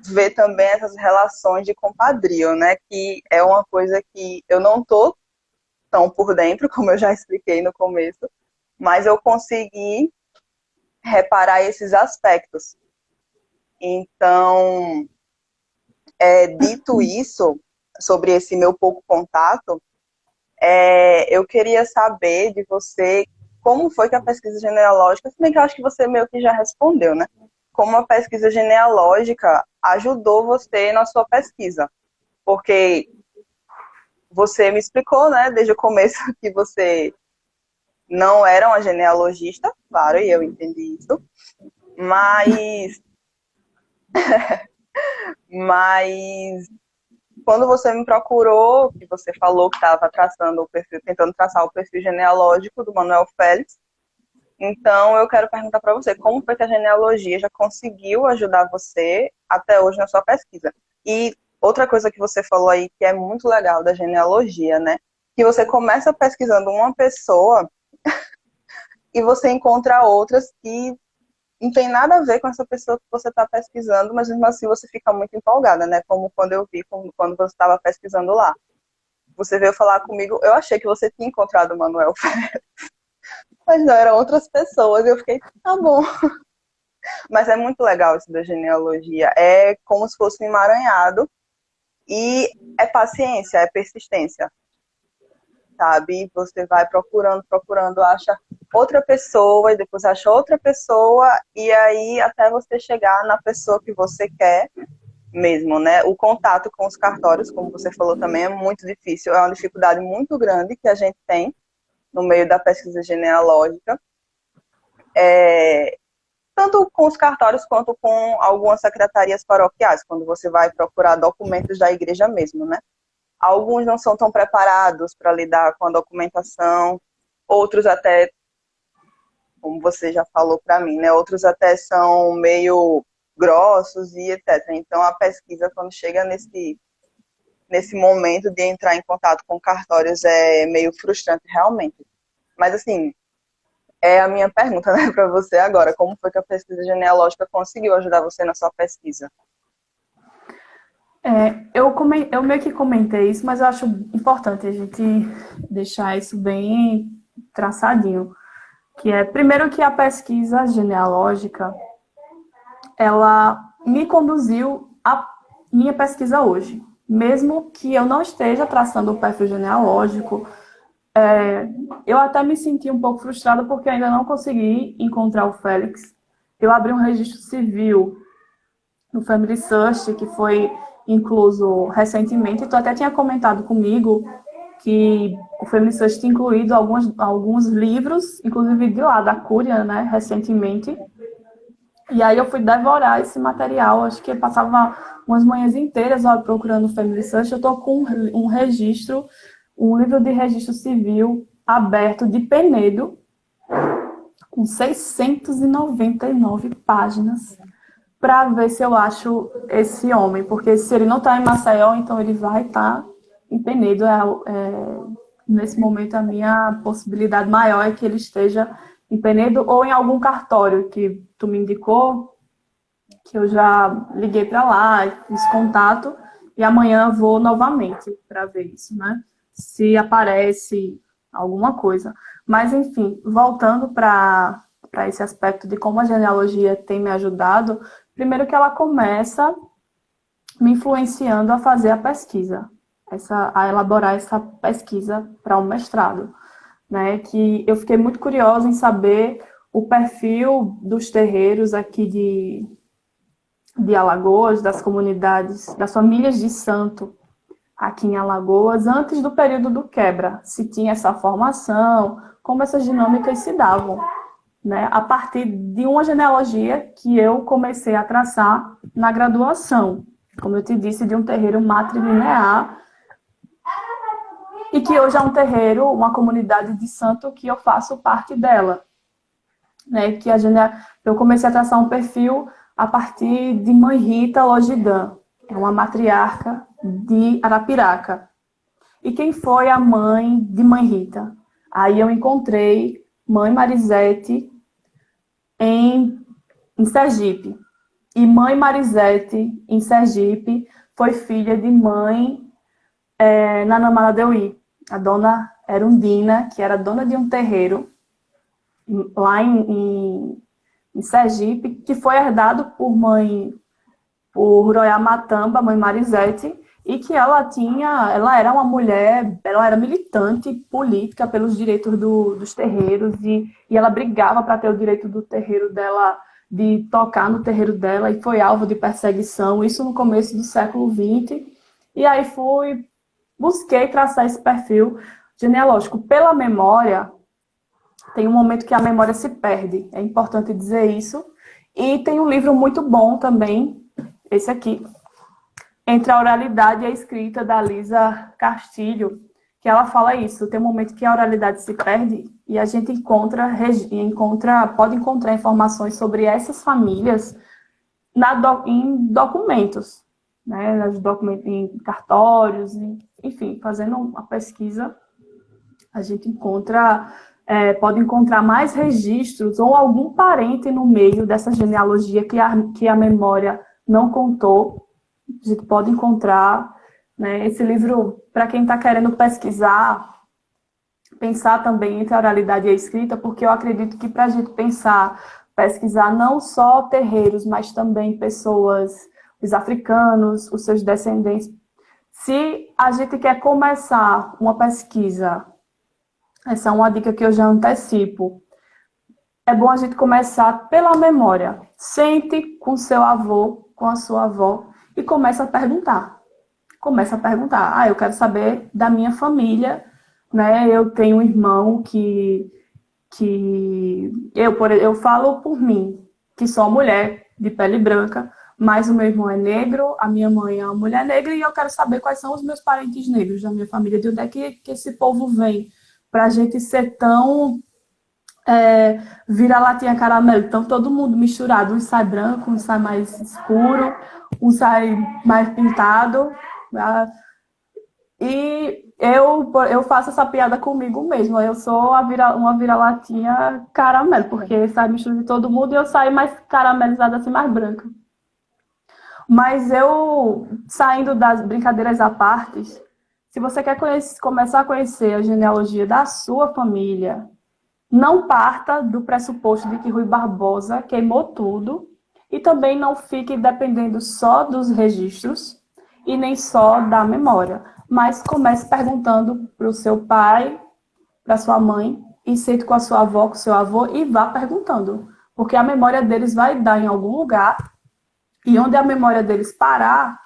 vê também essas relações de compadrio, né? Que é uma coisa que eu não tô tão por dentro, como eu já expliquei no começo, mas eu consegui reparar esses aspectos. Então, dito isso, sobre esse meu pouco contato, eu queria saber de você como foi que a pesquisa genealógica, se bem que eu acho que você meio que já respondeu, né? Como a pesquisa genealógica ajudou você na sua pesquisa. Porque você me explicou, né, desde o começo, que você não era uma genealogista, claro, e eu entendi isso, mas quando você me procurou, que você falou que estava traçando o perfil, tentando traçar o perfil genealógico do Manuel Félix, então eu quero perguntar para você, como foi que a genealogia já conseguiu ajudar você até hoje na sua pesquisa? E outra coisa que você falou aí, que é muito legal da genealogia, né? Que você começa pesquisando uma pessoa e você encontra outras que não tem nada a ver com essa pessoa que você está pesquisando, mas mesmo assim você fica muito empolgada, né? Como quando eu vi, quando você estava pesquisando lá. Você veio falar comigo, eu achei que você tinha encontrado o Manuel Félix, mas não, eram outras pessoas, e eu fiquei, tá bom. Mas é muito legal isso da genealogia, é como se fosse um emaranhado, e é paciência, é persistência, sabe? Você vai procurando, acha outra pessoa, e depois acha outra pessoa, e aí até você chegar na pessoa que você quer mesmo, né? O contato com os cartórios, como você falou também, é muito difícil, é uma dificuldade muito grande que a gente tem no meio da pesquisa genealógica, tanto com os cartórios quanto com algumas secretarias paroquiais, quando você vai procurar documentos da igreja mesmo, né? Alguns não são tão preparados para lidar com a documentação, outros até, como você já falou para mim, né? Outros até são meio grossos e etc. Então, a pesquisa, quando chega nesse momento de entrar em contato com cartórios, é meio frustrante realmente. Mas, assim, é a minha pergunta, né, para você agora. Como foi que a pesquisa genealógica conseguiu ajudar você na sua pesquisa? Eu meio que comentei isso, mas eu acho importante a gente deixar isso bem traçadinho. Que é, primeiro, que a pesquisa genealógica, ela me conduziu à minha pesquisa hoje. Mesmo que eu não esteja traçando o perfil genealógico, eu até me senti um pouco frustrada porque ainda não consegui encontrar o Félix. Eu abri um registro civil no Family Search, que foi incluso recentemente. Tu até tinha comentado comigo que o Family Search tinha incluído alguns livros, inclusive de lá, da Cúria, né, recentemente. E aí eu fui devorar esse material, acho que eu passava umas manhãs inteiras procurando o Family Search. Eu estou com um registro, um livro de registro civil aberto de Penedo, com 699 páginas, para ver se eu acho esse homem, porque se ele não está em Maceió, então ele vai estar em Penedo. Nesse momento, a minha possibilidade maior é que ele esteja em Penedo, ou em algum cartório que tu me indicou, que eu já liguei para lá, fiz contato, e amanhã vou novamente para ver isso, né? Se aparece alguma coisa. Mas, enfim, voltando para esse aspecto de como a genealogia tem me ajudado, primeiro que ela começa me influenciando a fazer a pesquisa, a elaborar essa pesquisa para um mestrado, né? Que eu fiquei muito curiosa em saber o perfil dos terreiros aqui de Alagoas, das comunidades, das famílias de santo aqui em Alagoas, antes do período do quebra, se tinha essa formação, como essas dinâmicas se davam, né? A partir de uma genealogia que eu comecei a traçar na graduação, como eu te disse, de um terreiro matrilinear, e que hoje é um terreiro, uma comunidade de santo que eu faço parte dela, né? Que eu comecei a traçar um perfil a partir de Mãe Rita Logidã, é uma matriarca de Arapiraca. E quem foi a mãe de Mãe Rita? Aí eu encontrei Mãe Marisete em Sergipe. E Mãe Marisete, em Sergipe, foi filha de Mãe Nanamadeuí, a dona Erundina, que era dona de um terreiro lá em Sergipe, que foi herdado por Royá Matamba, Mãe Marisete, e que ela era uma mulher, ela era militante política pelos direitos dos terreiros, e ela brigava para ter o direito do terreiro dela, de tocar no terreiro dela, e foi alvo de perseguição, isso no começo do século XX, e aí busquei traçar esse perfil genealógico. Pela memória, tem um momento que a memória se perde, é importante dizer isso, e tem um livro muito bom também, esse aqui, Entre a Oralidade e a Escrita, da Lisa Castilho, que ela fala isso, tem um momento que a oralidade se perde e a gente pode encontrar informações sobre essas famílias em documentos, né, em cartórios, enfim, fazendo uma pesquisa, a gente pode encontrar mais registros ou algum parente no meio dessa genealogia que a memória não contou. A gente pode encontrar, né, esse livro, para quem está querendo pesquisar, pensar também entre a oralidade e a escrita, porque eu acredito que para a gente pesquisar não só terreiros, mas também pessoas, os africanos, os seus descendentes. Se a gente quer começar uma pesquisa, essa é uma dica que eu já antecipo, é bom a gente começar pela memória. Sente com seu avô, com a sua avó, e começa a perguntar. Eu quero saber da minha família, né? Eu tenho um irmão que eu falo por mim, que sou mulher de pele branca, mas o meu irmão é negro, a minha mãe é uma mulher negra, e eu quero saber quais são os meus parentes negros da minha família, de onde é que esse povo vem, para a gente ser tão vira-latinha caramelo, então todo mundo misturado, um sai branco, um sai mais escuro, um sai mais pintado, e eu faço essa piada comigo mesmo, eu sou uma vira-latinha caramelo, porque sai mistura de todo mundo e eu saio mais caramelizada, assim, mais branca. Mas saindo das brincadeiras à parte, se você quer começar a conhecer a genealogia da sua família, não parta do pressuposto de que Rui Barbosa queimou tudo, e também não fique dependendo só dos registros e nem só da memória, mas comece perguntando para o seu pai, para sua mãe, e sente com a sua avó, com o seu avô, e vá perguntando, porque a memória deles vai dar em algum lugar, e onde a memória deles parar,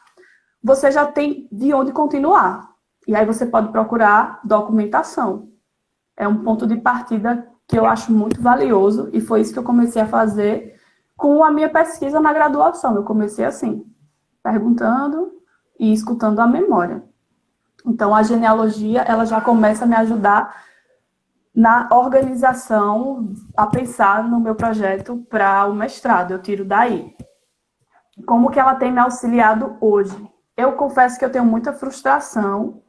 você já tem de onde continuar. E aí você pode procurar documentação. É um ponto de partida que eu acho muito valioso, e foi isso que eu comecei a fazer com a minha pesquisa na graduação. Eu comecei assim, perguntando e escutando a memória. Então, a genealogia, ela já começa a me ajudar na organização, a pensar no meu projeto para o mestrado. Eu tiro daí. Como que ela tem me auxiliado hoje? Eu confesso que eu tenho muita frustração,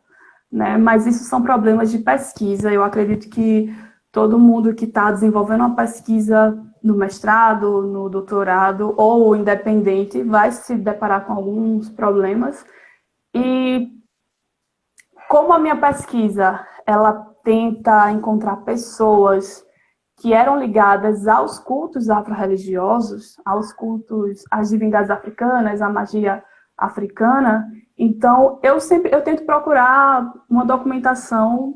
né? Mas isso são problemas de pesquisa. Eu acredito que todo mundo que está desenvolvendo uma pesquisa no mestrado, no doutorado ou independente vai se deparar com alguns problemas. E como a minha pesquisa, ela tenta encontrar pessoas que eram ligadas aos cultos afro-religiosos, aos cultos, às divindades africanas, à magia africana, então eu tento procurar uma documentação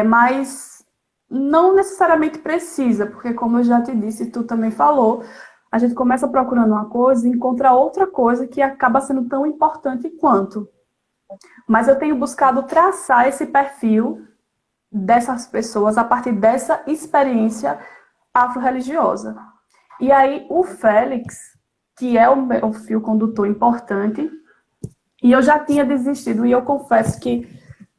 mas não necessariamente precisa, porque como eu já te disse, e tu também falou, a gente começa procurando uma coisa e encontra outra coisa que acaba sendo tão importante quanto. Mas eu tenho buscado traçar esse perfil dessas pessoas a partir dessa experiência afro-religiosa. E aí o Félix, que é o fio condutor importante, e eu já tinha desistido, e eu confesso que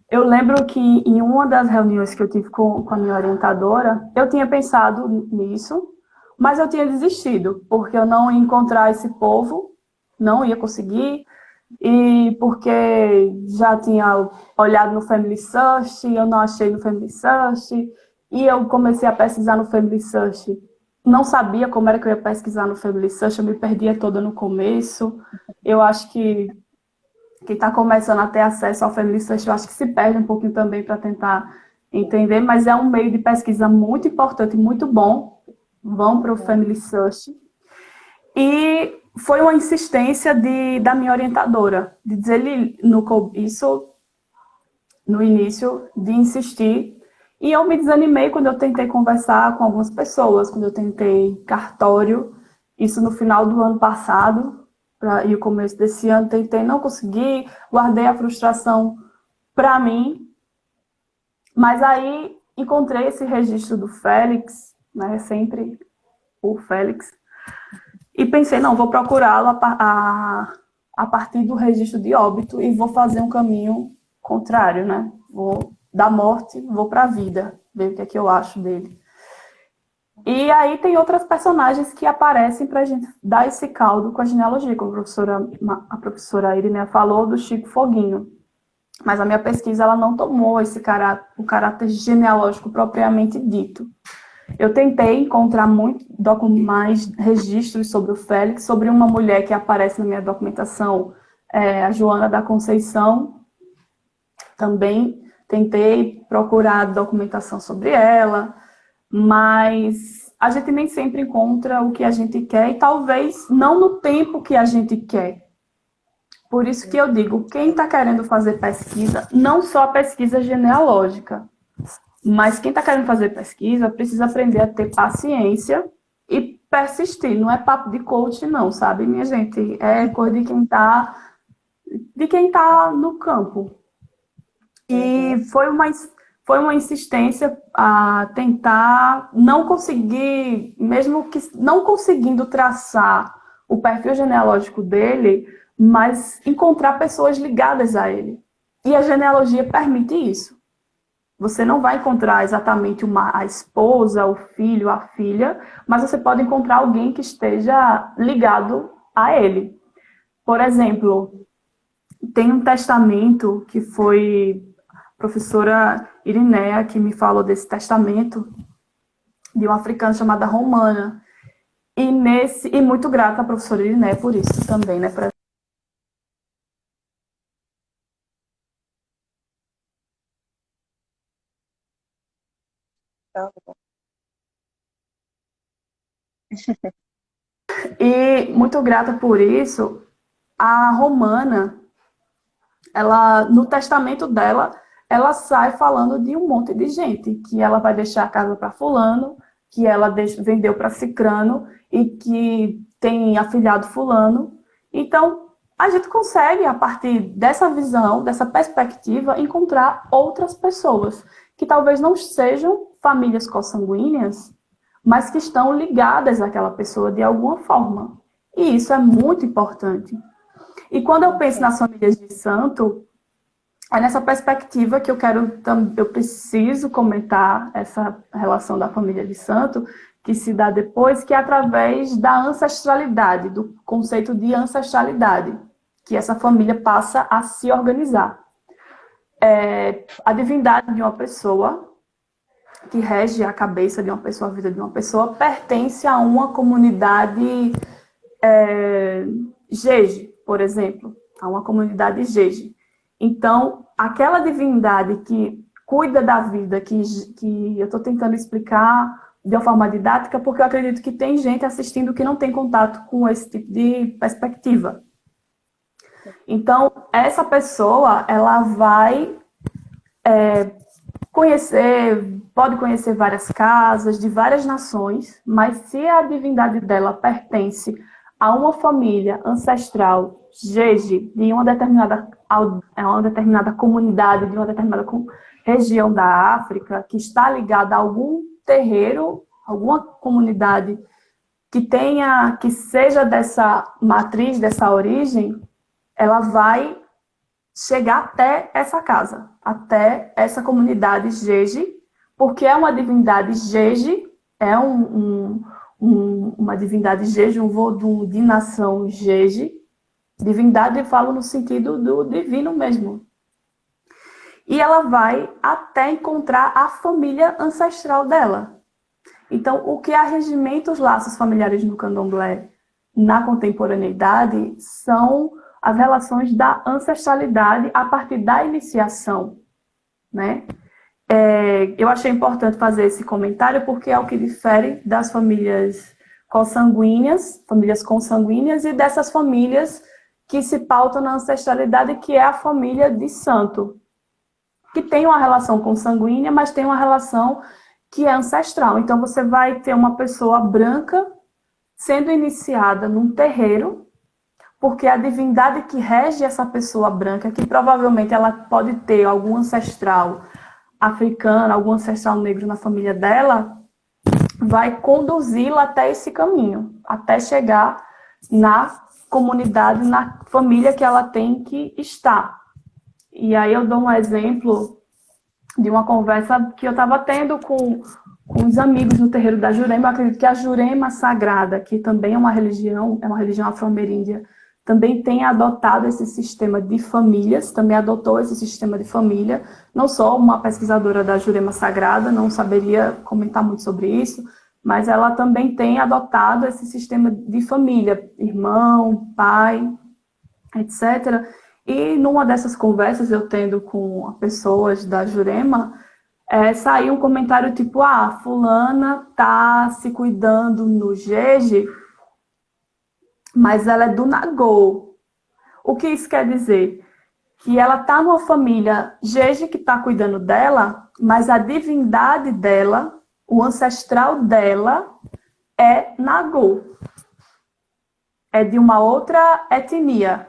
eu lembro que em uma das reuniões que eu tive com a minha orientadora, eu tinha pensado nisso, mas eu tinha desistido, porque eu não ia encontrar esse povo, não ia conseguir, e porque já tinha olhado no Family Search, eu não achei no Family Search, e eu comecei a pesquisar no Family Search. Não sabia como era que eu ia pesquisar no Family Search, eu me perdia toda no começo. Eu acho que quem está começando a ter acesso ao Family Search, eu acho que se perde um pouquinho também para tentar entender, mas é um meio de pesquisa muito importante, muito bom. Vão para o Family Search. E foi uma insistência da minha orientadora, de dizer isso no início, de insistir. E eu me desanimei quando eu tentei conversar com algumas pessoas, quando eu tentei cartório, isso no final do ano passado, e o começo desse ano, tentei, não consegui, guardei a frustração para mim, mas aí encontrei esse registro do Félix, né, sempre o Félix, e pensei, não, vou procurá-lo a partir do registro de óbito e vou fazer um caminho contrário, né, vou da morte, vou para a vida, ver o que é que eu acho dele. E aí tem outras personagens que aparecem para a gente dar esse caldo com a genealogia, como a professora Irineia falou, do Chico Foguinho. Mas a minha pesquisa ela não tomou o caráter genealógico propriamente dito. Eu tentei encontrar mais registros sobre o Félix, sobre uma mulher que aparece na minha documentação, a Joana da Conceição. Também tentei procurar documentação sobre ela, mas a gente nem sempre encontra o que a gente quer e talvez não no tempo que a gente quer. Por isso que eu digo, quem está querendo fazer pesquisa, não só a pesquisa genealógica, mas quem está querendo fazer pesquisa precisa aprender a ter paciência e persistir. Não é papo de coach, não, sabe, minha gente? É coisa de quem tá no campo. E foi uma insistência a tentar não conseguir, mesmo que não conseguindo traçar o perfil genealógico dele, mas encontrar pessoas ligadas a ele. E a genealogia permite isso. Você não vai encontrar exatamente a esposa, o filho, a filha, mas você pode encontrar alguém que esteja ligado a ele. Por exemplo, tem um testamento que foi a professora Irineia que me falou desse testamento de uma africana chamada Romana. E muito grata à professora Irineia por isso também, né? E muito grata por isso, a Romana, ela, no testamento dela, ela sai falando de um monte de gente, que ela vai deixar a casa para fulano, que ela vendeu para cicrano e que tem afilhado fulano. Então, a gente consegue, a partir dessa visão, dessa perspectiva, encontrar outras pessoas que talvez não sejam famílias consanguíneas, mas que estão ligadas àquela pessoa de alguma forma. E isso é muito importante. E quando eu penso nas famílias de santo, é nessa perspectiva que eu preciso comentar essa relação da família de santo, que se dá depois, que é através da ancestralidade, do conceito de ancestralidade, que essa família passa a se organizar. A divindade de uma pessoa que rege a cabeça de uma pessoa, a vida de uma pessoa, pertence a uma comunidade Jeje, por exemplo, a uma comunidade Jeje. Então, aquela divindade que cuida da vida, que eu estou tentando explicar de uma forma didática, porque eu acredito que tem gente assistindo que não tem contato com esse tipo de perspectiva. Então, essa pessoa, ela vai pode conhecer várias casas de várias nações, mas se a divindade dela pertence a uma família ancestral Jeje, de uma determinada comunidade, de uma determinada região da África, que está ligada a algum terreiro, alguma comunidade que seja dessa matriz, dessa origem, ela vai chegar até essa casa, até essa comunidade Jeje, porque é uma divindade Jeje, é uma divindade Jeje, um vodum de nação Jeje. Divindade eu falo no sentido do divino mesmo. E ela vai até encontrar a família ancestral dela. Então, o que arregimenta os laços familiares no candomblé na contemporaneidade são as relações da ancestralidade a partir da iniciação, né? Eu achei importante fazer esse comentário porque é o que difere das famílias consanguíneas e dessas famílias que se pautam na ancestralidade, que é a família de santo, que tem uma relação consanguínea, mas tem uma relação que é ancestral. Então, você vai ter uma pessoa branca sendo iniciada num terreiro, porque a divindade que rege essa pessoa branca, que provavelmente ela pode ter algum ancestral africano, algum ancestral negro na família dela, vai conduzi-la até esse caminho, até chegar na comunidade, na família que ela tem que estar. E aí eu dou um exemplo de uma conversa que eu estava tendo com os amigos no terreiro da Jurema. Eu acredito que a Jurema Sagrada, que também é uma religião afro-ameríndia, também tem adotado esse sistema de famílias, também adotou esse sistema de família. Não sou uma pesquisadora da Jurema Sagrada, não saberia comentar muito sobre isso, mas ela também tem adotado esse sistema de família, irmão, pai, etc. E numa dessas conversas eu tendo com pessoas da Jurema, saiu um comentário tipo, fulana tá se cuidando no Jeje, mas ela é do Nagô. O que isso quer dizer? Que ela tá numa família Jeje que tá cuidando dela, mas a divindade dela, o ancestral dela, é Nagô. É de uma outra etnia.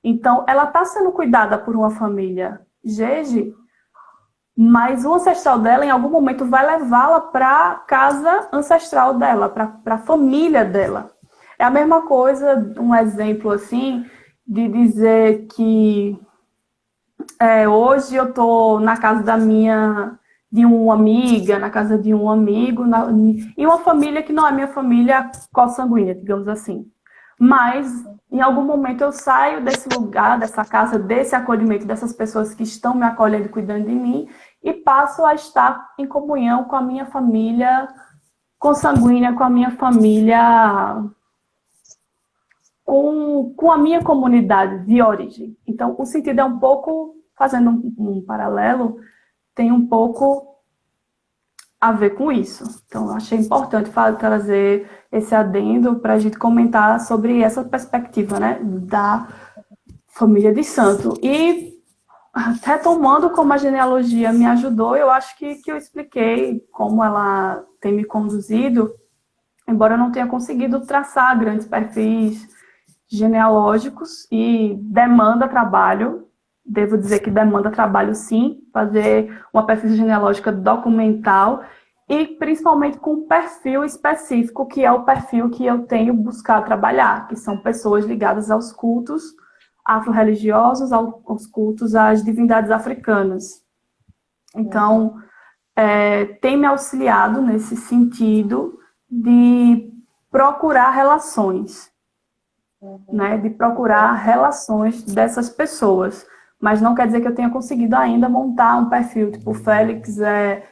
Então, ela está sendo cuidada por uma família Jeje, mas o ancestral dela, em algum momento, vai levá-la para a casa ancestral dela, para a família dela. É a mesma coisa, um exemplo assim, de dizer que hoje eu estou na casa de uma amiga, na casa de um amigo, em uma família que não é minha família consanguínea, digamos assim. Mas, em algum momento, eu saio desse lugar, dessa casa, desse acolhimento, dessas pessoas que estão me acolhendo e cuidando de mim, e passo a estar em comunhão com a minha família consanguínea, com a minha família, com a minha comunidade de origem. Então, o sentido é um pouco, fazendo um paralelo, tem um pouco a ver com isso. Então, eu achei importante trazer esse adendo para a gente comentar sobre essa perspectiva, né, da família de santo. E, retomando como a genealogia me ajudou, eu acho que eu expliquei como ela tem me conduzido, embora eu não tenha conseguido traçar grandes perfis genealógicos, e demanda trabalho. Devo dizer que demanda trabalho, sim, fazer uma pesquisa genealógica documental e principalmente com um perfil específico, que é o perfil que eu tenho buscado trabalhar, que são pessoas ligadas aos cultos afro-religiosos, aos cultos às divindades africanas. Então, tem me auxiliado nesse sentido de procurar relações, né, de procurar relações dessas pessoas. mas não quer dizer que eu tenha conseguido ainda montar um perfil. Tipo, o Félix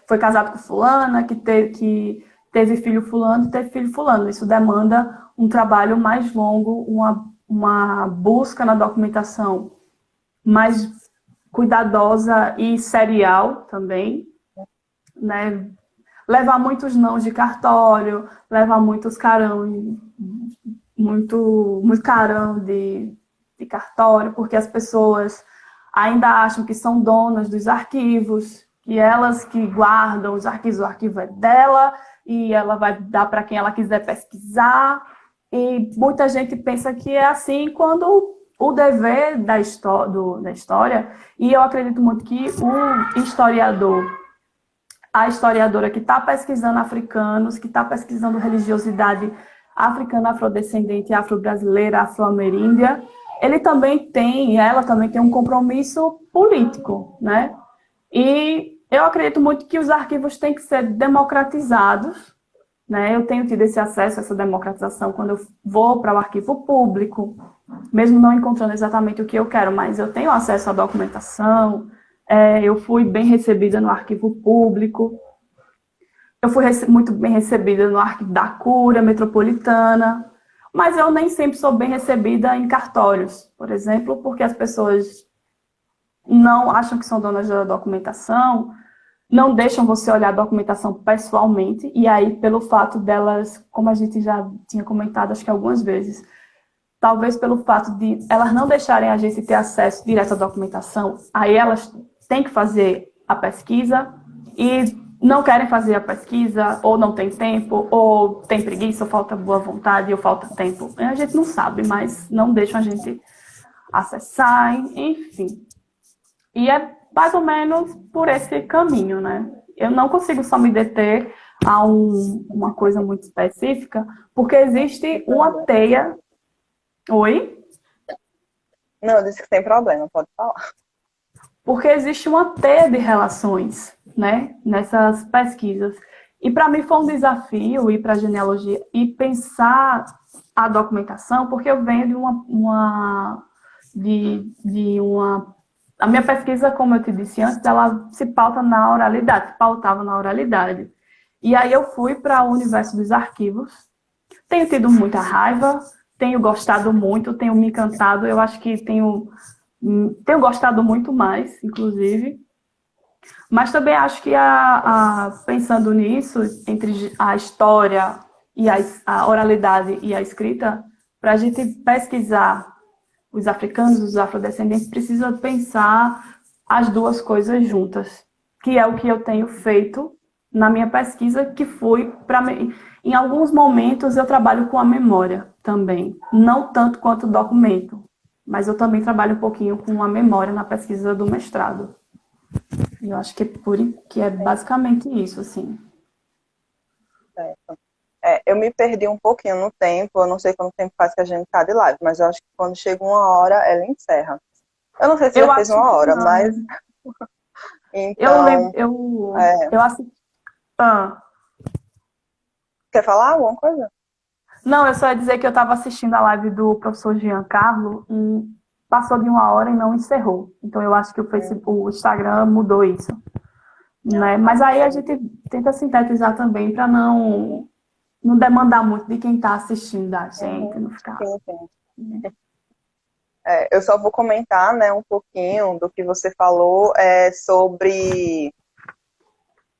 foi casado com fulana, que teve filho fulano, teve filho fulano. Isso demanda um trabalho mais longo, uma busca na documentação mais cuidadosa e serial também, né? Levar muitos nãos de cartório, levar muitos carão, muito carão de cartório, porque as pessoas ainda acham que são donas dos arquivos, que elas que guardam os arquivos, o arquivo é dela e ela vai dar para quem ela quiser pesquisar. E muita gente pensa que é assim, quando o dever da história, e eu acredito muito que o historiador, a historiadora que está pesquisando africanos, que está pesquisando religiosidade africana, afrodescendente, afro-brasileira, afro-ameríndia, ela também tem um compromisso político, né? E eu acredito muito que os arquivos têm que ser democratizados, né? Eu tenho tido esse acesso, essa democratização, quando eu vou para o arquivo público, mesmo não encontrando exatamente o que eu quero, mas eu tenho acesso à documentação, eu fui bem recebida no arquivo público, eu fui muito bem recebida no arquivo da Cura Metropolitana, mas eu nem sempre sou bem recebida em cartórios, por exemplo, porque as pessoas não acham que são donas da documentação, não deixam você olhar a documentação pessoalmente, e aí, pelo fato delas, como a gente já tinha comentado, acho que algumas vezes, talvez pelo fato de elas não deixarem a gente ter acesso direto à documentação, aí elas têm que fazer a pesquisa e não querem fazer a pesquisa, ou não tem tempo, ou tem preguiça, ou falta boa vontade, ou falta tempo. A gente não sabe, mas não deixam a gente acessar, enfim. E é mais ou menos por esse caminho, né? Eu não consigo só me deter a uma coisa muito específica, porque existe uma teia... Oi? Não, eu disse que tem problema, pode falar. Porque existe uma teia de relações, né, nessas pesquisas. E para mim foi um desafio ir para a genealogia e pensar a documentação, porque eu venho a minha pesquisa, como eu te disse antes, ela se pauta na oralidade, se pautava na oralidade. E aí eu fui para o universo dos arquivos. Tenho tido muita raiva, tenho gostado muito, tenho me encantado, eu acho que tenho gostado muito mais, inclusive. Mas também acho que, pensando nisso, entre a história e a oralidade e a escrita, para a gente pesquisar os africanos, os afrodescendentes, precisa pensar as duas coisas juntas, que é o que eu tenho feito na minha pesquisa, que foi em alguns momentos eu trabalho com a memória também, não tanto quanto o documento, mas eu também trabalho um pouquinho com a memória na pesquisa do mestrado. E eu acho que é basicamente isso, assim. Certo. Eu me perdi um pouquinho no tempo, eu não sei quanto tempo faz que a gente tá de live, mas eu acho que quando chega uma hora, ela encerra. Eu não sei se já fez uma hora, mas... Então... Eu assisti... Quer falar alguma coisa? Não, eu só ia dizer que eu estava assistindo a live do professor Giancarlo e passou de uma hora e não encerrou. Então eu acho que o Instagram mudou isso. Né? Mas aí a gente tenta sintetizar também para não demandar muito de quem está assistindo da gente, não ficar... Sim. Eu só vou comentar, né, um pouquinho do que você falou sobre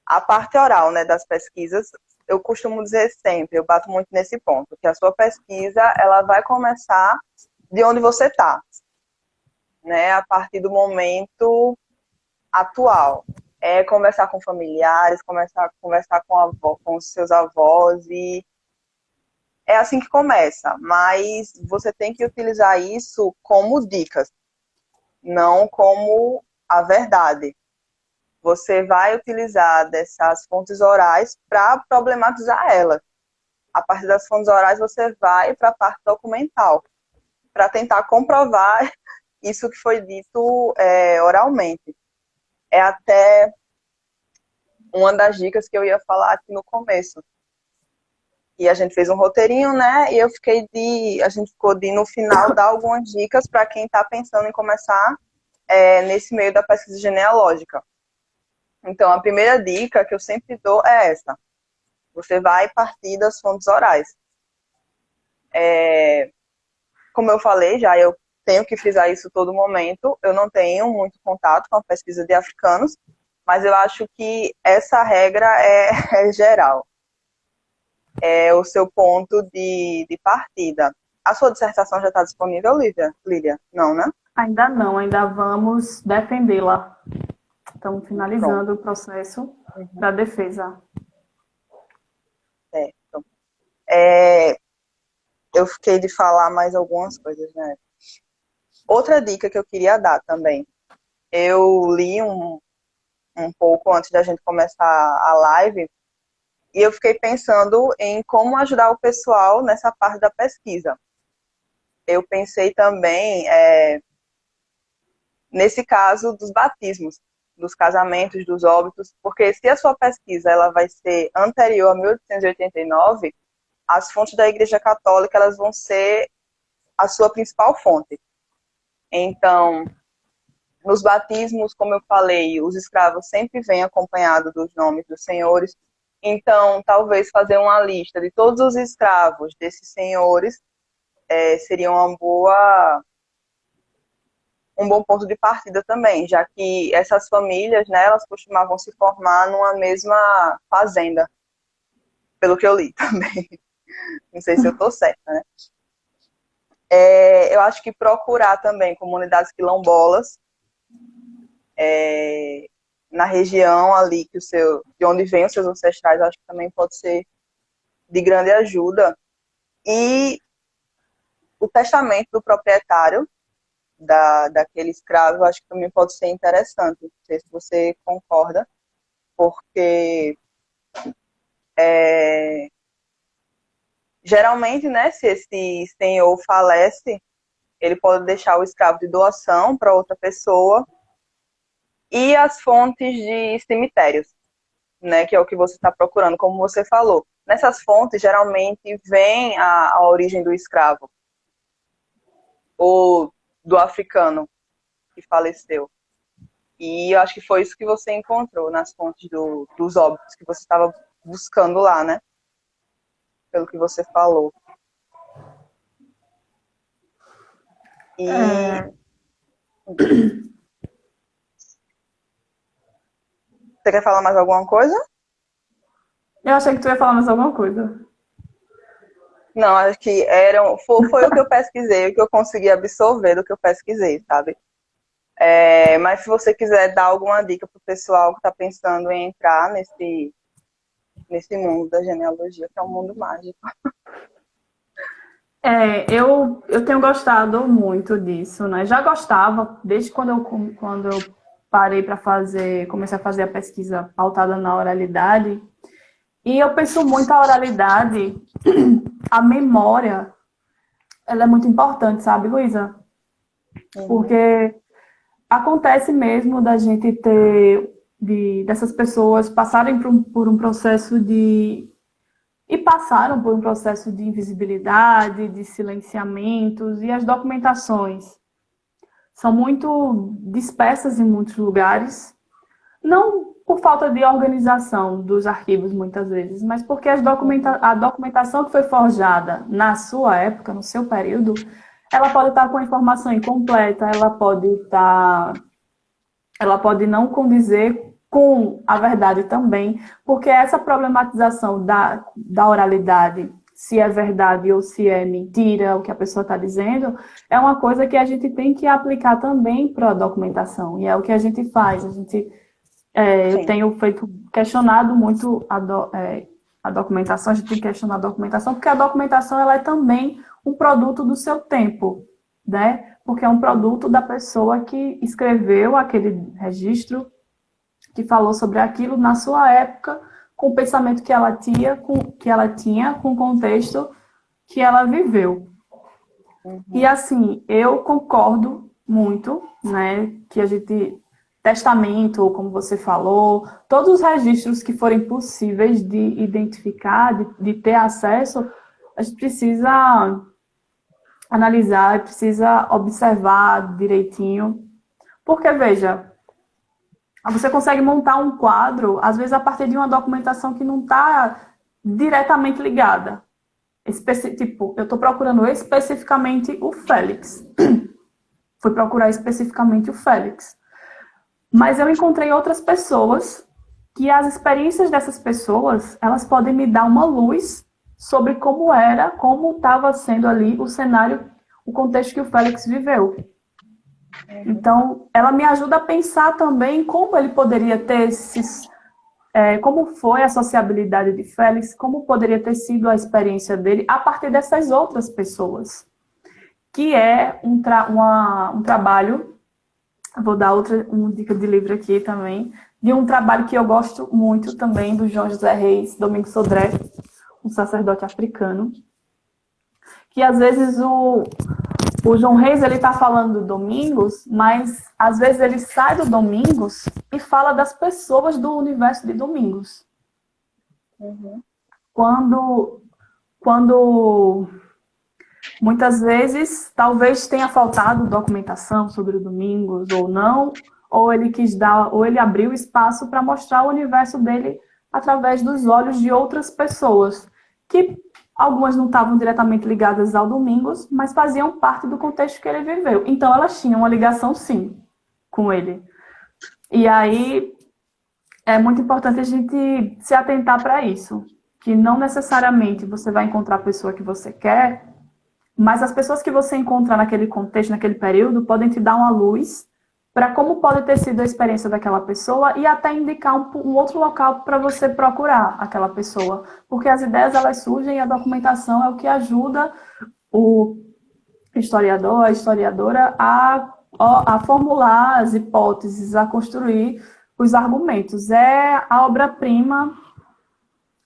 a parte oral, né, das pesquisas. Eu costumo dizer sempre, eu bato muito nesse ponto, que a sua pesquisa ela vai começar de onde você está, né, a partir do momento atual. Conversar com familiares, conversar com os seus avós, e é assim que começa, mas você tem que utilizar isso como dicas, não como a verdade. Você vai utilizar dessas fontes orais para problematizar elas. A partir das fontes orais, você vai para a parte documental, para tentar comprovar isso que foi dito oralmente. É até uma das dicas que eu ia falar aqui no começo. E a gente fez um roteirinho, né? E a gente ficou de, no final, dar algumas dicas para quem está pensando em começar nesse meio da pesquisa genealógica. Então, a primeira dica que eu sempre dou é essa. Você vai partir das fontes orais. Como eu falei já, eu tenho que frisar isso todo momento. Eu não tenho muito contato com a pesquisa de africanos, mas eu acho que essa regra é geral. É o seu ponto de partida. A sua dissertação já está disponível, Lília? Não, né? Ainda não, ainda vamos defendê-la. Estamos finalizando o processo da defesa. Certo. Eu fiquei de falar mais algumas coisas, né? Outra dica que eu queria dar também. Eu li um pouco antes da gente começar a live e eu fiquei pensando em como ajudar o pessoal nessa parte da pesquisa. Eu pensei também nesse caso dos batismos, dos casamentos, dos óbitos, porque se a sua pesquisa ela vai ser anterior a 1889, as fontes da Igreja Católica elas vão ser a sua principal fonte. Então, nos batismos, como eu falei, os escravos sempre vêm acompanhados dos nomes dos senhores. Então, talvez fazer uma lista de todos os escravos desses senhores seria um bom ponto de partida também, já que essas famílias, né, elas costumavam se formar numa mesma fazenda, pelo que eu li também. Não sei se eu estou certa, né? Eu acho que procurar também comunidades quilombolas na região ali de onde vêm os seus ancestrais, acho que também pode ser de grande ajuda. E o testamento do proprietário daquele escravo, acho que também pode ser interessante. Não sei se você concorda, porque geralmente, né, se esse senhor falece, ele pode deixar o escravo de doação para outra pessoa. E as fontes de cemitérios, né, que é o que você está procurando, como você falou. Nessas fontes, geralmente, vem a origem do escravo, ou do africano que faleceu. E eu acho que foi isso que você encontrou nas fontes dos óbitos que você estava buscando lá, né? Pelo que você falou. Você quer falar mais alguma coisa? Eu achei que tu ia falar mais alguma coisa. Não, acho que foi o que eu pesquisei, o que eu consegui absorver do que eu pesquisei, sabe? Mas se você quiser dar alguma dica para o pessoal que está pensando em entrar nesse mundo da genealogia, que é um mundo mágico. Eu tenho gostado muito disso, né? Já gostava, desde quando eu parei para comecei a fazer a pesquisa pautada na oralidade. E eu penso muito a oralidade, a memória, ela é muito importante, sabe, Luísa? Porque acontece mesmo da gente dessas pessoas passarem por um processo e passaram por um processo de invisibilidade, de silenciamentos, e as documentações são muito dispersas em muitos lugares, não por falta de organização dos arquivos, muitas vezes, mas porque a documentação que foi forjada na sua época, no seu período, ela pode estar com a informação incompleta, ela pode não condizer com a verdade também, porque essa problematização da oralidade, se é verdade ou se é mentira, o que a pessoa está dizendo, é uma coisa que a gente tem que aplicar também para a documentação, e é o que a gente faz. Eu tenho questionado muito a documentação, a gente tem que questionar a documentação, porque a documentação ela é também um produto do seu tempo, né? Porque é um produto da pessoa que escreveu aquele registro, que falou sobre aquilo na sua época, com o pensamento que ela tinha, com o contexto que ela viveu. E assim, eu concordo muito, né, que a gente, testamento, como você falou, todos os registros que forem possíveis de identificar, de ter acesso, a gente precisa analisar, precisa observar direitinho, Porque, veja, você consegue montar um quadro, às vezes a partir de uma documentação que não está diretamente ligada. Tipo, eu estou procurando especificamente o Félix. Fui procurar especificamente o Félix. Mas eu encontrei outras pessoas que as experiências dessas pessoas, elas podem me dar uma luz sobre como era, como estava sendo ali o cenário, o contexto que o Félix viveu. Então, ela me ajuda a pensar também como ele poderia ter esses... como foi a sociabilidade de Félix, como poderia ter sido a experiência dele a partir dessas outras pessoas. Que é um trabalho, vou dar uma dica de livro aqui também, de um trabalho que eu gosto muito também, do João José Reis, Domingos Sodré, um sacerdote africano, que às vezes o João Reis, ele está falando do Domingos, mas às vezes ele sai do Domingos e fala das pessoas do universo de Domingos. Uhum. Quando muitas vezes talvez tenha faltado documentação sobre o Domingos ou não, ou ele abriu espaço para mostrar o universo dele através dos olhos de outras pessoas, que algumas não estavam diretamente ligadas ao Domingos, mas faziam parte do contexto que ele viveu. Então, elas tinham uma ligação, sim, com ele. E aí, é muito importante a gente se atentar para isso, que não necessariamente você vai encontrar a pessoa que você quer, mas as pessoas que você encontrar naquele contexto, naquele período, podem te dar uma luz para como pode ter sido a experiência daquela pessoa e até indicar um outro local para você procurar aquela pessoa. Porque as ideias, elas surgem e a documentação é o que ajuda o historiador, a historiadora a formular as hipóteses, a construir os argumentos. É a obra-prima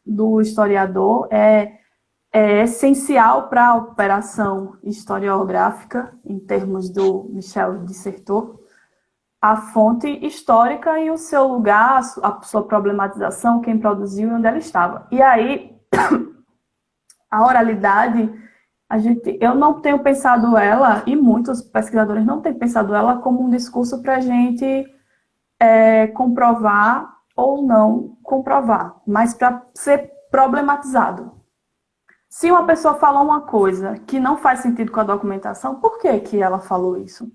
do historiador, é essencial para a operação historiográfica, em termos do Michel Dissertot, a fonte histórica e o seu lugar, a sua problematização, quem produziu e onde ela estava. E aí, a oralidade, eu não tenho pensado ela, e muitos pesquisadores não têm pensado ela como um discurso para a gente comprovar ou não comprovar, mas para ser problematizado. Se uma pessoa falou uma coisa que não faz sentido com a documentação, por que que ela falou isso?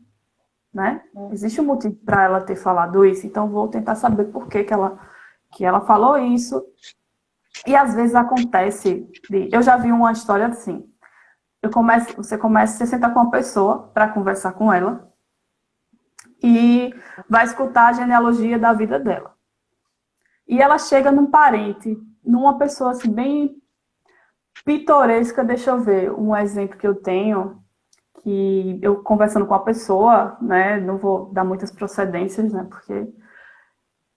Né? Existe um motivo para ela ter falado isso, então vou tentar saber por que que ela falou isso. E às vezes acontece, eu já vi uma história assim, você senta com uma pessoa para conversar com ela e vai escutar a genealogia da vida dela. E ela chega num parente, numa pessoa assim bem pitoresca. Deixa eu ver um exemplo que eu tenho, que eu conversando com a pessoa, né, não vou dar muitas procedências, né, porque...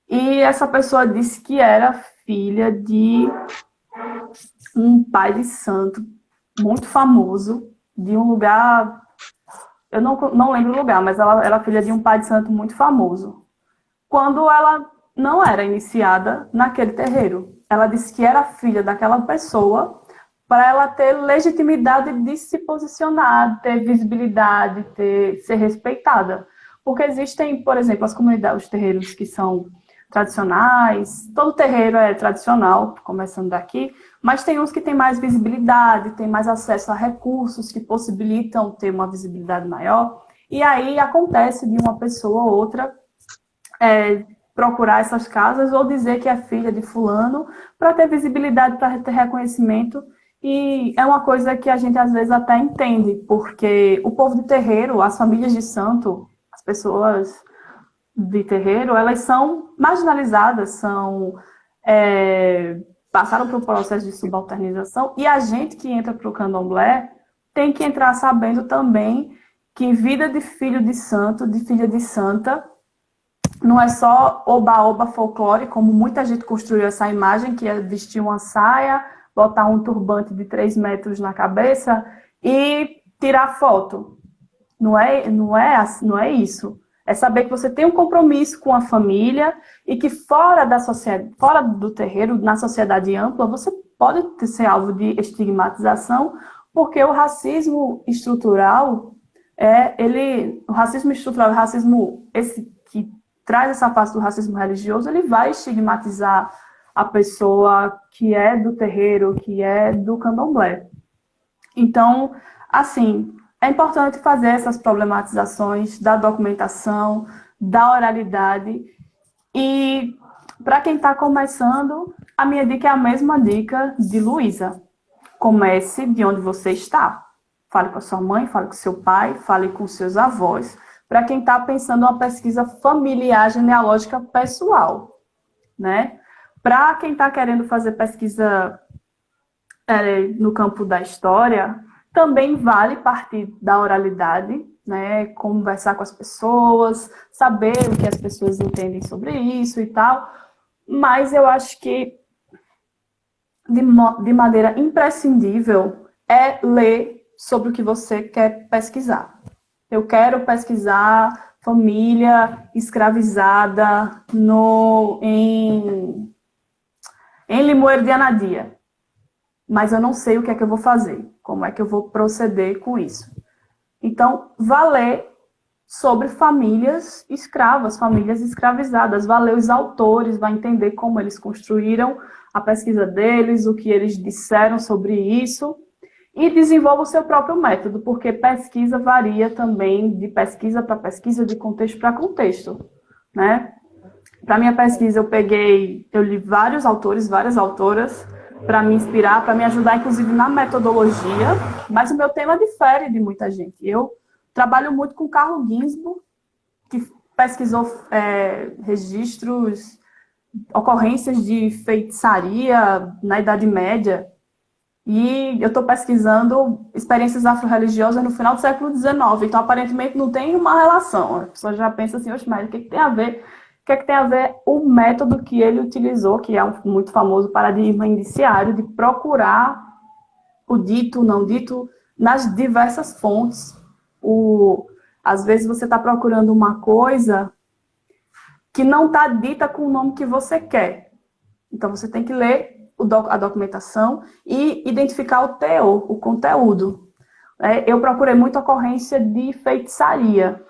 E essa pessoa disse que era filha de um pai de santo muito famoso, de um lugar... Eu não lembro o lugar, mas ela era filha de um pai de santo muito famoso. Quando ela não era iniciada naquele terreiro, ela disse que era filha daquela pessoa para ela ter legitimidade de se posicionar, ter visibilidade, ser respeitada. Porque existem, por exemplo, as comunidades, os terreiros que são tradicionais, todo terreiro é tradicional, começando daqui, mas tem uns que têm mais visibilidade, têm mais acesso a recursos que possibilitam ter uma visibilidade maior, e aí acontece de uma pessoa ou outra procurar essas casas ou dizer que é filha de fulano para ter visibilidade, para ter reconhecimento. E é uma coisa que a gente às vezes até entende, porque o povo de terreiro, as famílias de santo, as pessoas de terreiro, elas são marginalizadas, passaram por um processo de subalternização, e a gente que entra para o candomblé tem que entrar sabendo também que vida de filho de santo, de filha de santa, não é só oba-oba folclore, como muita gente construiu essa imagem, que é vestir uma saia, botar um turbante de 3 metros na cabeça e tirar foto. Não é isso. É saber que você tem um compromisso com a família e que fora do terreiro, na sociedade ampla, você pode ser alvo de estigmatização, porque o racismo estrutural O racismo estrutural, o racismo esse que traz essa parte do racismo religioso, ele vai estigmatizar a pessoa que é do terreiro, que é do candomblé. Então, assim, é importante fazer essas problematizações da documentação, da oralidade. E para quem está começando, a minha dica é a mesma dica de Luísa. Comece de onde você está. Fale com a sua mãe, fale com seu pai, fale com seus avós. Para quem está pensando em uma pesquisa familiar genealógica pessoal, né? Para quem está querendo fazer pesquisa no campo da história, também vale partir da oralidade, né? Conversar com as pessoas, saber o que as pessoas entendem sobre isso e tal. Mas eu acho que de maneira imprescindível é ler sobre o que você quer pesquisar. Eu quero pesquisar família escravizada em Limoeiro de Anadia. Mas eu não sei o que é que eu vou fazer, como é que eu vou proceder com isso. Então, vá ler sobre famílias escravas, famílias escravizadas, vá ler os autores, vai entender como eles construíram a pesquisa deles, o que eles disseram sobre isso, e desenvolva o seu próprio método, porque pesquisa varia também de pesquisa para pesquisa, de contexto para contexto, né? Para minha pesquisa, eu li vários autores, várias autoras, para me inspirar, para me ajudar, inclusive, na metodologia, mas o meu tema difere de muita gente. Eu trabalho muito com Carlo Ginzburg, que pesquisou registros, ocorrências de feitiçaria na Idade Média, e eu estou pesquisando experiências afro-religiosas no final do século XIX, então aparentemente não tem uma relação. A pessoa já pensa assim, oxe, mas o que tem a ver? O que é que tem a ver o método que ele utilizou, que é um muito famoso paradigma indiciário, de procurar o dito, o não dito, nas diversas fontes. Às vezes você está procurando uma coisa que não está dita com o nome que você quer. Então você tem que ler a documentação e identificar o teor, o conteúdo. Eu procurei muita ocorrência de feitiçaria,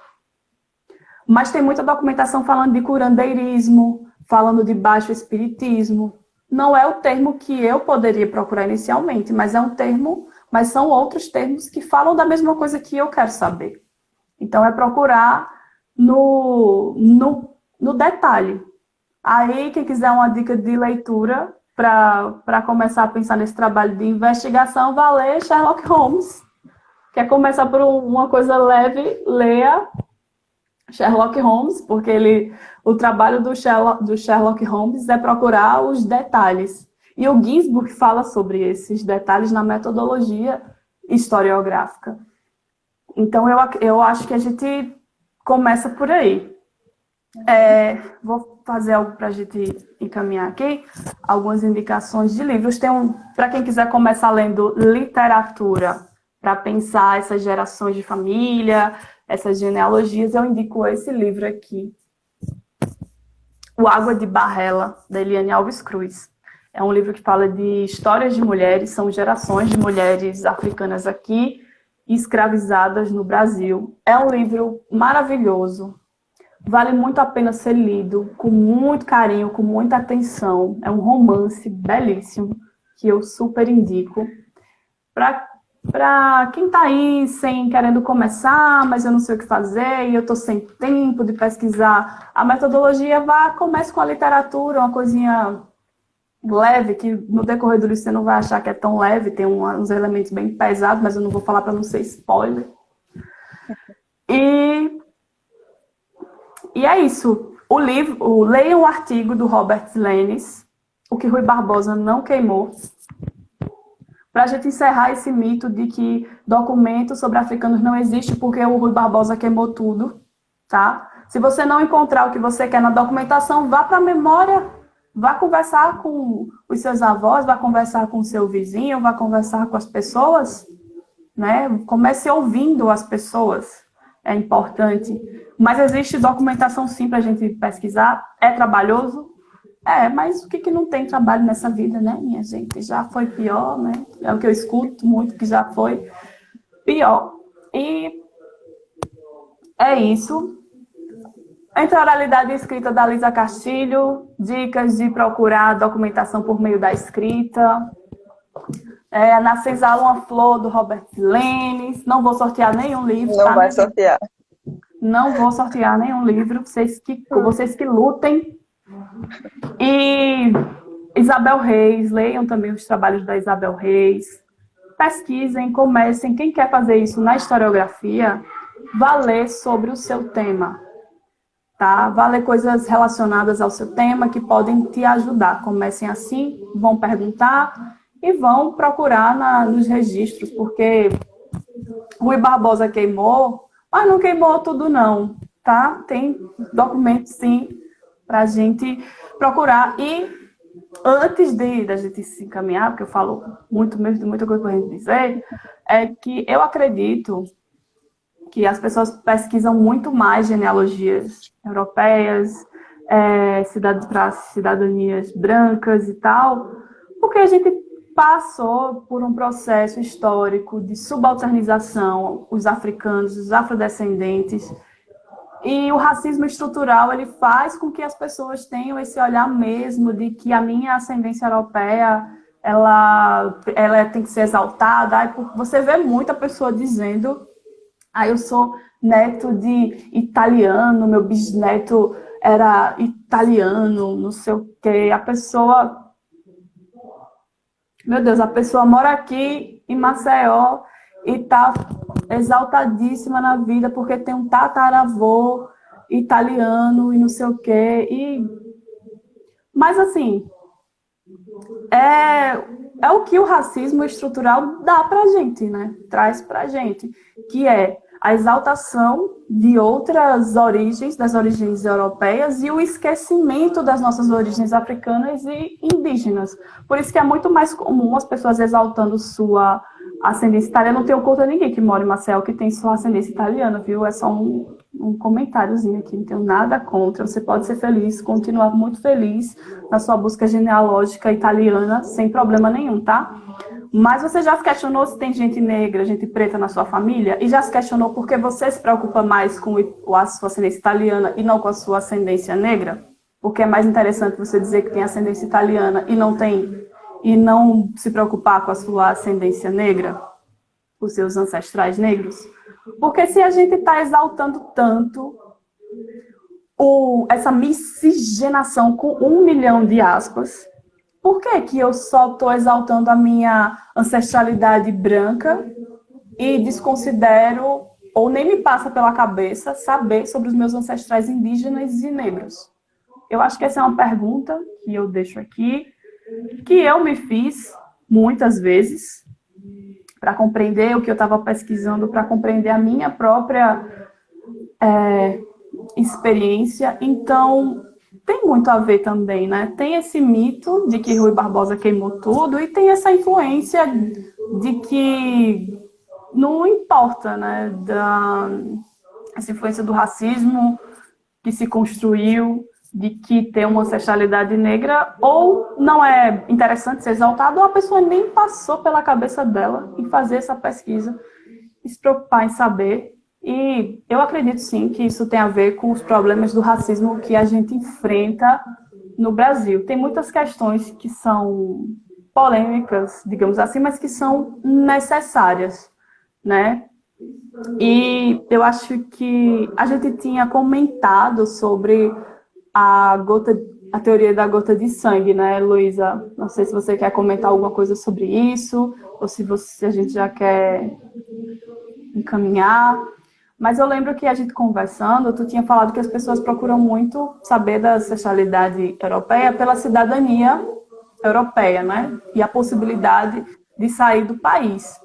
mas tem muita documentação falando de curandeirismo, falando de baixo espiritismo. Não é o termo que eu poderia procurar inicialmente, mas mas são outros termos que falam da mesma coisa que eu quero saber. Então é procurar no detalhe. Aí, quem quiser uma dica de leitura para começar a pensar nesse trabalho de investigação, vai ler Sherlock Holmes. Quer começar por uma coisa leve, leia Sherlock Holmes, porque o trabalho do Sherlock Holmes é procurar os detalhes. E o Ginzburg fala sobre esses detalhes na metodologia historiográfica. Então, eu acho que a gente começa por aí. Vou fazer algo para a gente encaminhar aqui, algumas indicações de livros. Para quem quiser começar lendo literatura, para pensar essas gerações de família, essas genealogias, eu indico esse livro aqui, O Água de Barrela, da Eliane Alves Cruz. É um livro que fala de histórias de mulheres, são gerações de mulheres africanas aqui, escravizadas no Brasil. É um livro maravilhoso, vale muito a pena ser lido, com muito carinho, com muita atenção. É um romance belíssimo, que eu super indico. Para quem está aí querendo começar, mas eu não sei o que fazer, e eu estou sem tempo de pesquisar a metodologia, comece com a literatura, uma coisinha leve, que no decorrer do livro você não vai achar que é tão leve, tem uns elementos bem pesados, mas eu não vou falar para não ser spoiler. E é isso. Leia um artigo do Robert Lennes, O que Rui Barbosa não queimou, para a gente encerrar esse mito de que documento sobre africanos não existe porque o Rui Barbosa queimou tudo, tá? Se você não encontrar o que você quer na documentação, vá para a memória, vá conversar com os seus avós, vá conversar com o seu vizinho, vá conversar com as pessoas, né? Comece ouvindo as pessoas, é importante. Mas existe documentação sim para a gente pesquisar, é trabalhoso? Mas o que não tem trabalho nessa vida, né, minha gente? Já foi pior, né? É o que eu escuto muito, que já foi pior. E é isso. Entre a oralidade e escrita da Lisa Castilho, dicas de procurar documentação por meio da escrita. Na Senzala Uma Flor, do Robert Lemes. Não vou sortear nenhum livro. Não vai sortear. Não vou sortear nenhum livro. Vocês que lutem. E Isabel Reis, leiam também os trabalhos da Isabel Reis. Pesquisem, comecem. Quem quer fazer isso na historiografia, vá ler sobre o seu tema. Tá? Vá ler coisas relacionadas ao seu tema que podem te ajudar. Comecem assim, vão perguntar e vão procurar nos registros, porque Rui Barbosa queimou, mas não queimou tudo não, tá? Tem documentos sim para a gente procurar. E antes da gente se encaminhar, porque eu falo muito mesmo, de muita coisa para a gente dizer, é que eu acredito que as pessoas pesquisam muito mais genealogias europeias, para cidadanias brancas e tal, porque a gente passou por um processo histórico de subalternização, os africanos, os afrodescendentes, e o racismo estrutural, ele faz com que as pessoas tenham esse olhar mesmo de que a minha ascendência europeia, ela tem que ser exaltada. Você vê muita pessoa dizendo, eu sou neto de italiano, meu bisneto era italiano, não sei o quê. A pessoa mora aqui em Maceió e está exaltadíssima na vida porque tem um tataravô italiano e não sei o quê. Mas, assim, é o que o racismo estrutural dá pra gente, né? Traz pra gente, que é a exaltação de outras origens, das origens europeias, e o esquecimento das nossas origens africanas e indígenas. Por isso que é muito mais comum as pessoas exaltando sua ascendência italiana. Não tenho contra ninguém que mora em Maceió que tem sua ascendência italiana, viu? É só um comentáriozinho aqui, não tenho nada contra. Você pode ser feliz, continuar muito feliz na sua busca genealógica italiana, sem problema nenhum, tá? Mas você já se questionou se tem gente negra, gente preta na sua família? E já se questionou por que você se preocupa mais com a sua ascendência italiana e não com a sua ascendência negra? Porque é mais interessante você dizer que tem ascendência italiana e não se preocupar com a sua ascendência negra, os seus ancestrais negros? Porque se a gente está exaltando tanto essa miscigenação com 1 milhão de aspas, por que eu só estou exaltando a minha ancestralidade branca e desconsidero, ou nem me passa pela cabeça, saber sobre os meus ancestrais indígenas e negros? Eu acho que essa é uma pergunta que eu deixo aqui, que eu me fiz muitas vezes, para compreender o que eu estava pesquisando, para compreender a minha própria experiência. Então, tem muito a ver também, né? Tem esse mito de que Rui Barbosa queimou tudo e tem essa influência de que não importa, né? Essa influência do racismo que se construiu, de que tem uma ancestralidade negra, ou não é interessante ser exaltado, ou a pessoa nem passou pela cabeça dela em fazer essa pesquisa, e se preocupar em saber. E eu acredito, sim, que isso tem a ver com os problemas do racismo que a gente enfrenta no Brasil. Tem muitas questões que são polêmicas, digamos assim, mas que são necessárias, né? E eu acho que a gente tinha comentado sobre a teoria da gota de sangue, né, Luísa? Não sei se você quer comentar alguma coisa sobre isso, ou se a gente já quer encaminhar. Mas eu lembro que a gente conversando, tu tinha falado que as pessoas procuram muito saber da ancestralidade europeia pela cidadania europeia, né? E a possibilidade de sair do país.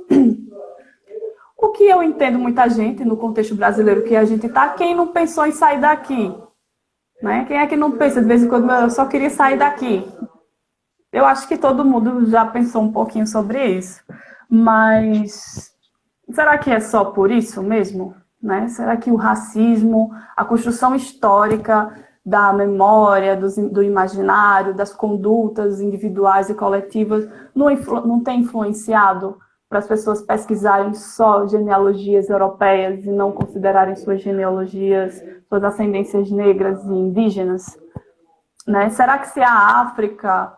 O que eu entendo muita gente no contexto brasileiro que a gente está, quem não pensou em sair daqui? Né? Quem é que não pensa, de vez em quando, eu só queria sair daqui? Eu acho que todo mundo já pensou um pouquinho sobre isso. Mas será que é só por isso mesmo? Né? Será que o racismo, a construção histórica da memória, do imaginário, das condutas individuais e coletivas, não tem influenciado para as pessoas pesquisarem só genealogias europeias e não considerarem suas genealogias, suas ascendências negras e indígenas? Né? Será que se a África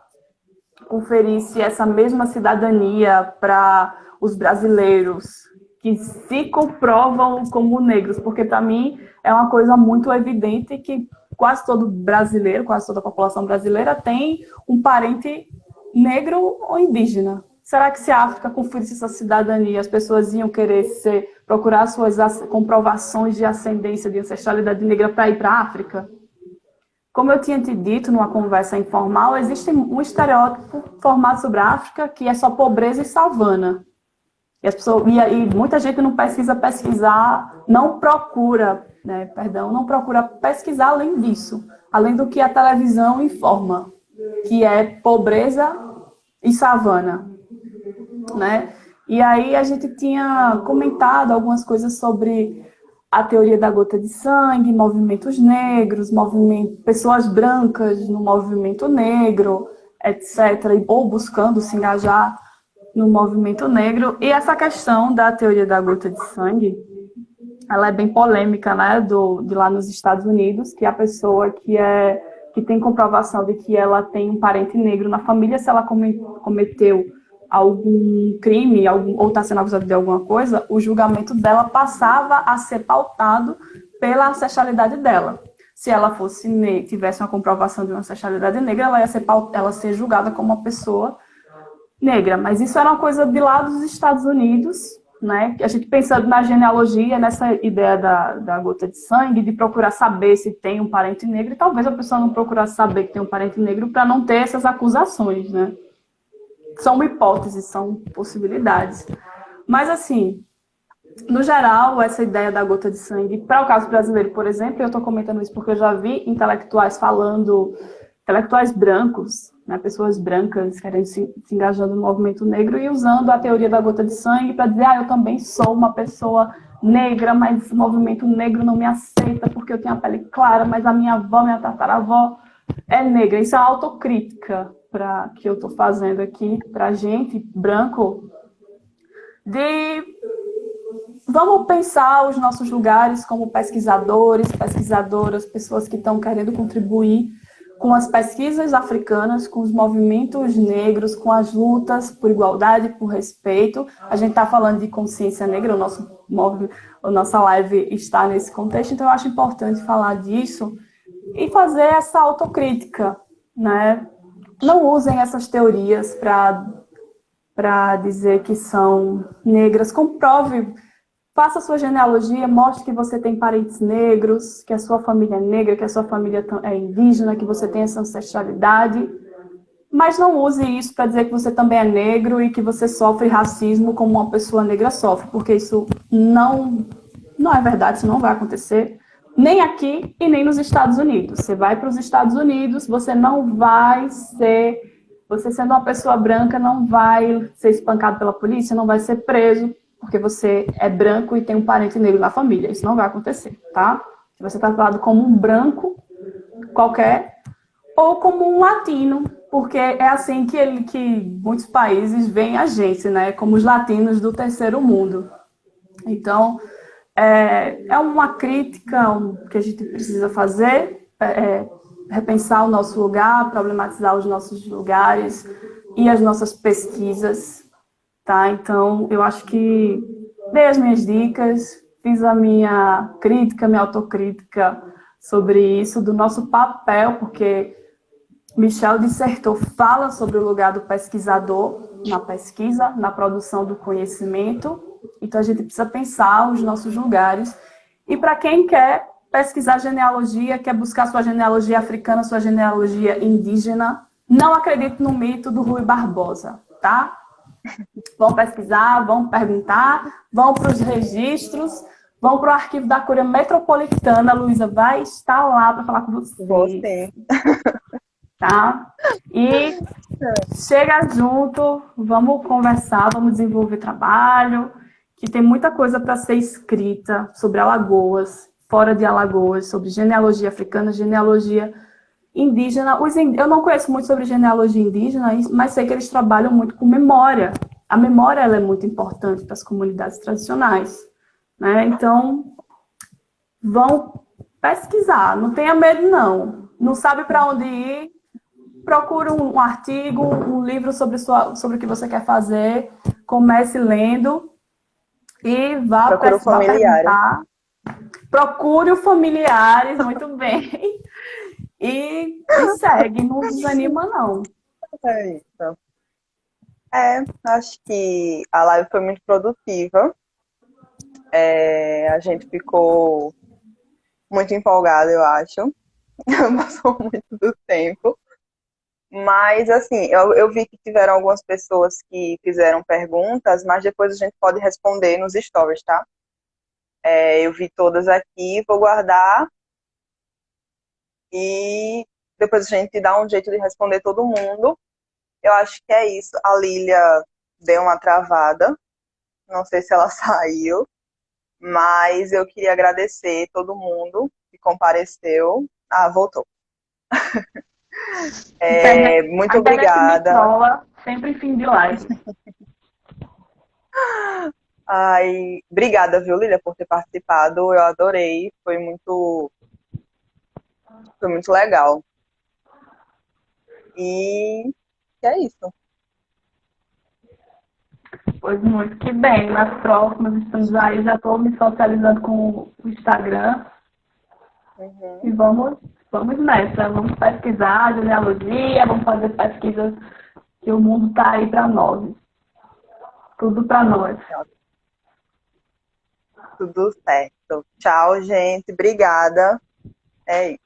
conferisse essa mesma cidadania para os brasileiros que se comprovam como negros? Porque, para mim, é uma coisa muito evidente que quase todo brasileiro, quase toda a população brasileira tem um parente negro ou indígena. Será que se a África conferisse essa cidadania, as pessoas iam querer procurar suas comprovações de ascendência, de ancestralidade negra para ir para a África? Como eu tinha te dito numa conversa informal, existe um estereótipo formado sobre a África que é só pobreza e savana. E muita gente não não procura pesquisar além disso, além do que a televisão informa, que é pobreza e savana, né? E aí a gente tinha comentado algumas coisas sobre a teoria da gota de sangue, movimentos negros, pessoas brancas no movimento negro, etc., ou buscando se engajar no movimento negro. E essa questão da teoria da gota de sangue, ela é bem polêmica, né, de lá nos Estados Unidos, que a pessoa que tem comprovação de que ela tem um parente negro na família, se ela cometeu algum crime ou está sendo acusada de alguma coisa, o julgamento dela passava a ser pautado pela ancestralidade dela. Se ela tivesse uma comprovação de uma ancestralidade negra, ela ia ser julgada como uma pessoa negra. Mas isso era uma coisa de lá dos Estados Unidos, né? A gente pensando na genealogia, nessa ideia da gota de sangue, de procurar saber se tem um parente negro, e talvez a pessoa não procurasse saber que tem um parente negro para não ter essas acusações, né? São hipóteses, são possibilidades. Mas, assim, no geral, essa ideia da gota de sangue, para o caso brasileiro, por exemplo, eu estou comentando isso porque eu já vi intelectuais brancos, né, pessoas brancas querendo se engajando no movimento negro e usando a teoria da gota de sangue para dizer, eu também sou uma pessoa negra, mas esse movimento negro não me aceita porque eu tenho a pele clara, mas a minha avó, minha tataravó é negra. Isso é uma autocrítica que eu estou fazendo aqui para a gente, branco, vamos pensar os nossos lugares como pesquisadores, pesquisadoras, pessoas que estão querendo contribuir com as pesquisas africanas, com os movimentos negros, com as lutas por igualdade, por respeito. A gente está falando de consciência negra, a nossa live está nesse contexto, então eu acho importante falar disso e fazer essa autocrítica, né? Não usem essas teorias para dizer que são negras. Comprove, faça sua genealogia, mostre que você tem parentes negros, que a sua família é negra, que a sua família é indígena, que você tem essa ancestralidade. Mas não use isso para dizer que você também é negro e que você sofre racismo como uma pessoa negra sofre, porque isso não é verdade, isso não vai acontecer. Nem aqui e nem nos Estados Unidos. Você vai para os Estados Unidos, você sendo uma pessoa branca, não vai ser espancado pela polícia, não vai ser preso, porque você é branco e tem um parente negro na família. Isso não vai acontecer, tá? Você está tratado como um branco qualquer ou como um latino, porque é assim que muitos países veem a gente, né? Como os latinos do terceiro mundo. Então, é uma crítica que a gente precisa fazer, repensar o nosso lugar, problematizar os nossos lugares e as nossas pesquisas, tá? Então, eu acho que dei as minhas dicas, fiz a minha crítica, minha autocrítica sobre isso, do nosso papel, porque Michel dissertou, fala sobre o lugar do pesquisador na pesquisa, na produção do conhecimento. Então, a gente precisa pensar os nossos lugares. E para quem quer pesquisar genealogia, quer buscar sua genealogia africana, sua genealogia indígena, não acredite no mito do Rui Barbosa, tá? Vão pesquisar, vão perguntar, vão para os registros, vão para o arquivo da Curia Metropolitana. A Luísa vai estar lá para falar com você. Tá? E chega junto, vamos conversar, vamos desenvolver trabalho, que tem muita coisa para ser escrita sobre Alagoas, fora de Alagoas, sobre genealogia africana, genealogia indígena. Eu não conheço muito sobre genealogia indígena, mas sei que eles trabalham muito com memória. a memória ela é muito importante para as comunidades tradicionais, né? Então, vão pesquisar, não tenha medo não. Não sabe para onde ir, procure um artigo, um livro sobre o que você quer fazer, comece lendo e vá perguntar. Procure os familiares, muito bem. E segue, não desanima não. É isso. Acho que a live foi muito produtiva. A gente ficou muito empolgado, eu acho. Passou muito do tempo. Mas, assim, eu vi que tiveram algumas pessoas que fizeram perguntas, mas depois a gente pode responder nos stories, tá? Eu vi todas aqui, vou guardar e depois a gente dá um jeito de responder todo mundo. Eu acho que é isso. A Lília deu uma travada, não sei se ela saiu, mas eu queria agradecer todo mundo que compareceu. Ah, voltou. Muito obrigada. Trola, sempre fim de live. Ai, obrigada, viu, Lília, por ter participado. Eu adorei, foi muito legal. E é isso. Pois muito que bem. Nas próximas estamos aí, já estou me socializando com o Instagram. Uhum. E vamos nessa. Vamos pesquisar genealogia, vamos fazer pesquisas que o mundo está aí para nós. Tudo para nós. Tudo certo. Tchau, gente. Obrigada. É isso.